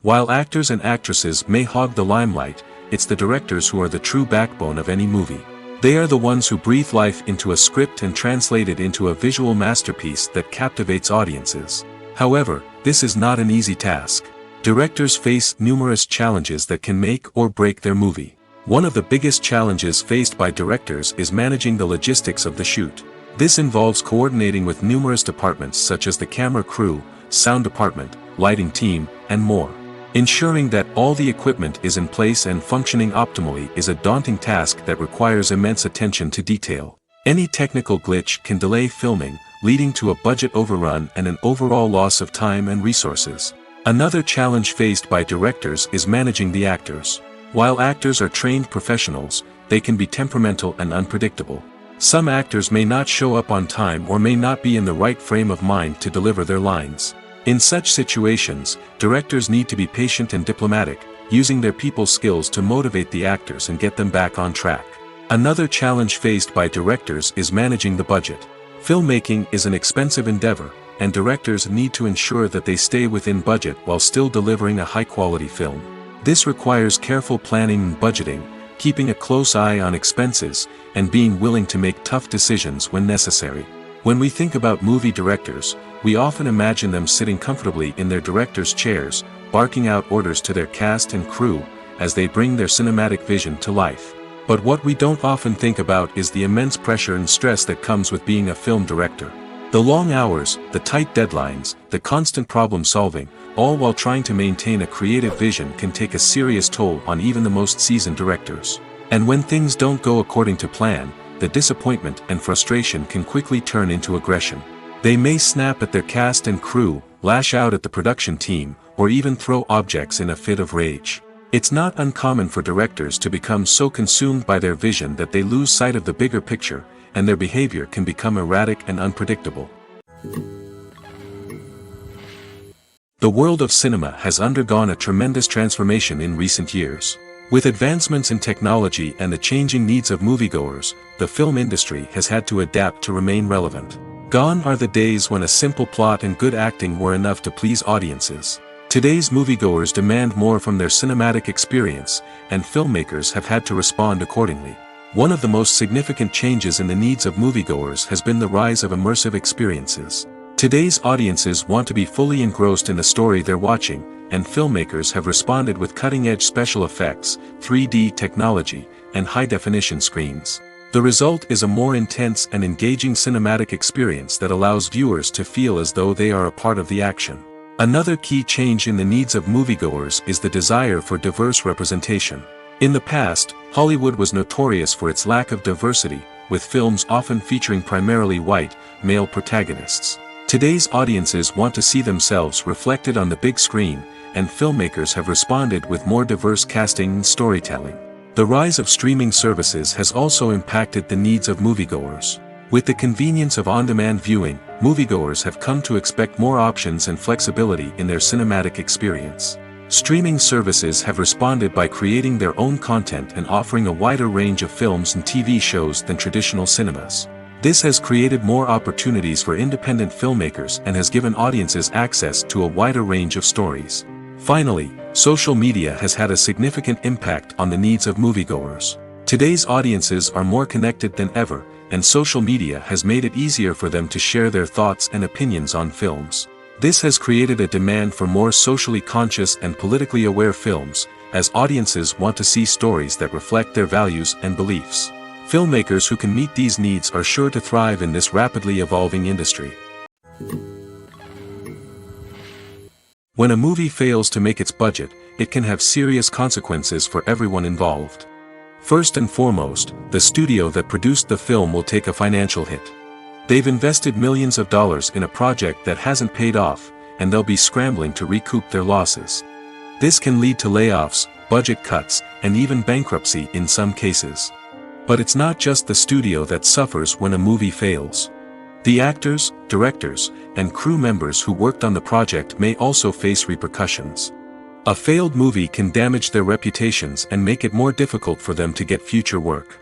While actors and actresses may hog the limelight, it's the directors who are the true backbone of any movie. They are the ones who breathe life into a script and translate it into a visual masterpiece that captivates audiences. However, this is not an easy task. Directors face numerous challenges that can make or break their movie. One of the biggest challenges faced by directors is managing the logistics of the shoot. This involves coordinating with numerous departments such as the camera crew, sound department, lighting team, and more. Ensuring that all the equipment is in place and functioning optimally is a daunting task that requires immense attention to detail. Any technical glitch can delay filming, leading to a budget overrun and an overall loss of time and resources. Another challenge faced by directors is managing the actors. While actors are trained professionals, they can be temperamental and unpredictable. Some actors may not show up on time or may not be in the right frame of mind to deliver their lines. In such situations, directors need to be patient and diplomatic, using their people skills to motivate the actors and get them back on track. Another challenge faced by directors is managing the budget. Filmmaking is an expensive endeavor, and directors need to ensure that they stay within budget while still delivering a high-quality film. This requires careful planning and budgeting, keeping a close eye on expenses, and being willing to make tough decisions when necessary. When we think about movie directors, we often imagine them sitting comfortably in their director's chairs, barking out orders to their cast and crew, as they bring their cinematic vision to life. But what we don't often think about is the immense pressure and stress that comes with being a film director. The long hours, the tight deadlines, the constant problem solving, all while trying to maintain a creative vision can take a serious toll on even the most seasoned directors. And when things don't go according to plan, the disappointment and frustration can quickly turn into aggression. They may snap at their cast and crew, lash out at the production team, or even throw objects in a fit of rage. It's not uncommon for directors to become so consumed by their vision that they lose sight of the bigger picture, and their behavior can become erratic and unpredictable. The world of cinema has undergone a tremendous transformation in recent years. With advancements in technology and the changing needs of moviegoers, the film industry has had to adapt to remain relevant. Gone are the days when a simple plot and good acting were enough to please audiences. Today's moviegoers demand more from their cinematic experience, and filmmakers have had to respond accordingly. One of the most significant changes in the needs of moviegoers has been the rise of immersive experiences. Today's audiences want to be fully engrossed in the story they're watching, and filmmakers have responded with cutting-edge special effects, 3D technology, and high-definition screens. The result is a more intense and engaging cinematic experience that allows viewers to feel as though they are a part of the action. Another key change in the needs of moviegoers is the desire for diverse representation. In the past, Hollywood was notorious for its lack of diversity, with films often featuring primarily white, male protagonists. Today's audiences want to see themselves reflected on the big screen, and filmmakers have responded with more diverse casting and storytelling. The rise of streaming services has also impacted the needs of moviegoers. With the convenience of on-demand viewing, moviegoers have come to expect more options and flexibility in their cinematic experience. Streaming services have responded by creating their own content and offering a wider range of films and TV shows than traditional cinemas. This has created more opportunities for independent filmmakers and has given audiences access to a wider range of stories. Finally, social media has had a significant impact on the needs of moviegoers. Today's audiences are more connected than ever, and social media has made it easier for them to share their thoughts and opinions on films. This has created a demand for more socially conscious and politically aware films, as audiences want to see stories that reflect their values and beliefs. Filmmakers who can meet these needs are sure to thrive in this rapidly evolving industry. When a movie fails to make its budget, it can have serious consequences for everyone involved. First and foremost, the studio that produced the film will take a financial hit. They've invested millions of dollars in a project that hasn't paid off, and they'll be scrambling to recoup their losses. This can lead to layoffs, budget cuts, and even bankruptcy in some cases. But it's not just the studio that suffers when a movie fails. The actors, directors, and crew members who worked on the project may also face repercussions. A failed movie can damage their reputations and make it more difficult for them to get future work.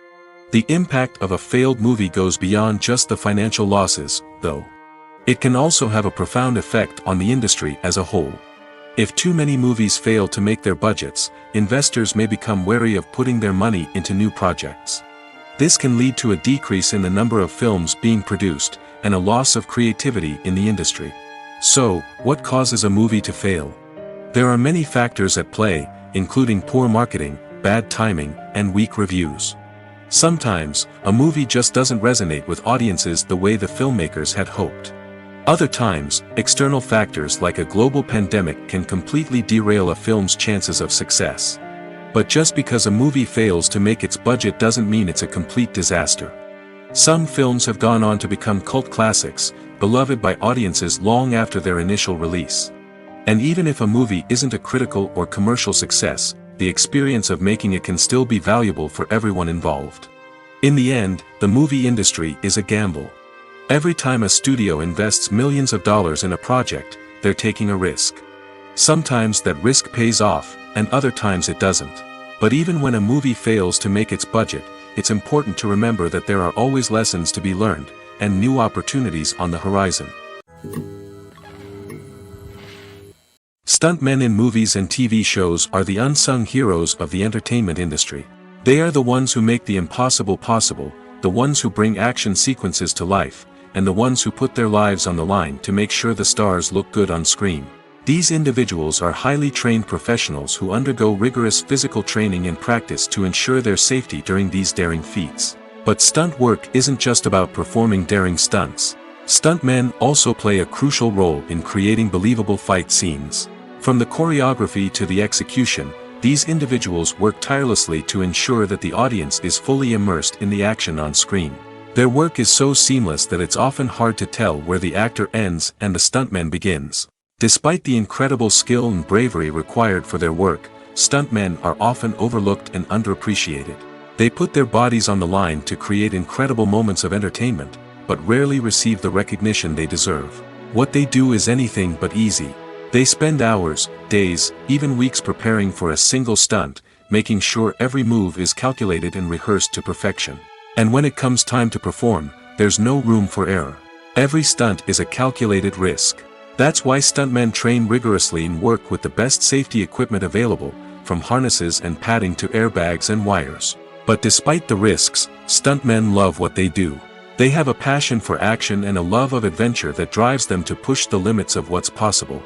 The impact of a failed movie goes beyond just the financial losses, though. It can also have a profound effect on the industry as a whole. If too many movies fail to make their budgets, investors may become wary of putting their money into new projects. This can lead to a decrease in the number of films being produced, and a loss of creativity in the industry. So, what causes a movie to fail? There are many factors at play, including poor marketing, bad timing, and weak reviews. Sometimes, a movie just doesn't resonate with audiences the way the filmmakers had hoped. Other times, external factors like a global pandemic can completely derail a film's chances of success. But just because a movie fails to make its budget doesn't mean it's a complete disaster. Some films have gone on to become cult classics, beloved by audiences long after their initial release. And even if a movie isn't a critical or commercial success, the experience of making it can still be valuable for everyone involved. In the end, the movie industry is a gamble. Every time a studio invests millions of dollars in a project, they're taking a risk. Sometimes that risk pays off, and other times it doesn't. But even when a movie fails to make its budget, it's important to remember that there are always lessons to be learned, and new opportunities on the horizon. Stuntmen in movies and TV shows are the unsung heroes of the entertainment industry. They are the ones who make the impossible possible, the ones who bring action sequences to life, and the ones who put their lives on the line to make sure the stars look good on screen. These individuals are highly trained professionals who undergo rigorous physical training and practice to ensure their safety during these daring feats. But stunt work isn't just about performing daring stunts. Stuntmen also play a crucial role in creating believable fight scenes. From the choreography to the execution, these individuals work tirelessly to ensure that the audience is fully immersed in the action on screen. Their work is so seamless that it's often hard to tell where the actor ends and the stuntman begins. Despite the incredible skill and bravery required for their work, stuntmen are often overlooked and underappreciated. They put their bodies on the line to create incredible moments of entertainment, but rarely receive the recognition they deserve. What they do is anything but easy. They spend hours, days, even weeks preparing for a single stunt, making sure every move is calculated and rehearsed to perfection. And when it comes time to perform, there's no room for error. Every stunt is a calculated risk. That's why stuntmen train rigorously and work with the best safety equipment available, from harnesses and padding to airbags and wires. But despite the risks, stuntmen love what they do. They have a passion for action and a love of adventure that drives them to push the limits of what's possible.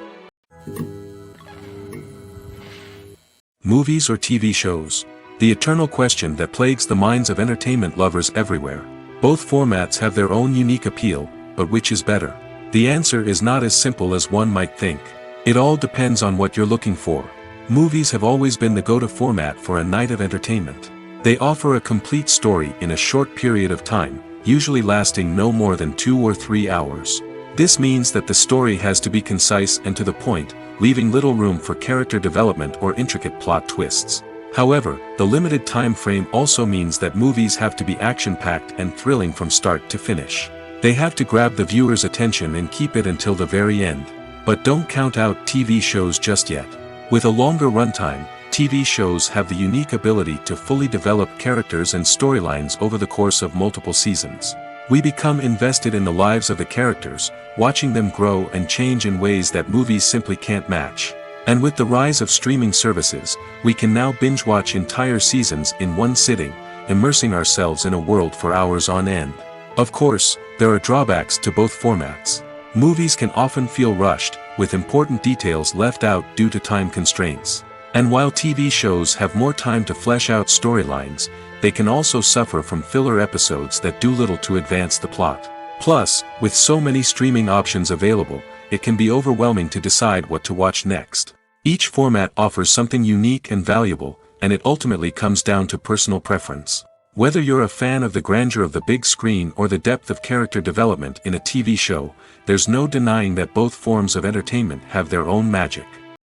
Movies or TV shows? The eternal question that plagues the minds of entertainment lovers everywhere. Both formats have their own unique appeal, but which is better? The answer is not as simple as one might think. It all depends on what you're looking for. Movies have always been the go-to format for a night of entertainment. They offer a complete story in a short period of time, usually lasting no more than 2 or 3 hours. This means that the story has to be concise and to the point, leaving little room for character development or intricate plot twists. However, the limited time frame also means that movies have to be action-packed and thrilling from start to finish. They have to grab the viewer's attention and keep it until the very end. But don't count out TV shows just yet. With a longer runtime, TV shows have the unique ability to fully develop characters and storylines over the course of multiple seasons. We become invested in the lives of the characters, watching them grow and change in ways that movies simply can't match. And with the rise of streaming services, we can now binge-watch entire seasons in one sitting, immersing ourselves in a world for hours on end. Of course, there are drawbacks to both formats. Movies can often feel rushed, with important details left out due to time constraints. And while TV shows have more time to flesh out storylines, they can also suffer from filler episodes that do little to advance the plot. Plus, with so many streaming options available, it can be overwhelming to decide what to watch next. Each format offers something unique and valuable, and it ultimately comes down to personal preference. Whether you're a fan of the grandeur of the big screen or the depth of character development in a TV show, there's no denying that both forms of entertainment have their own magic.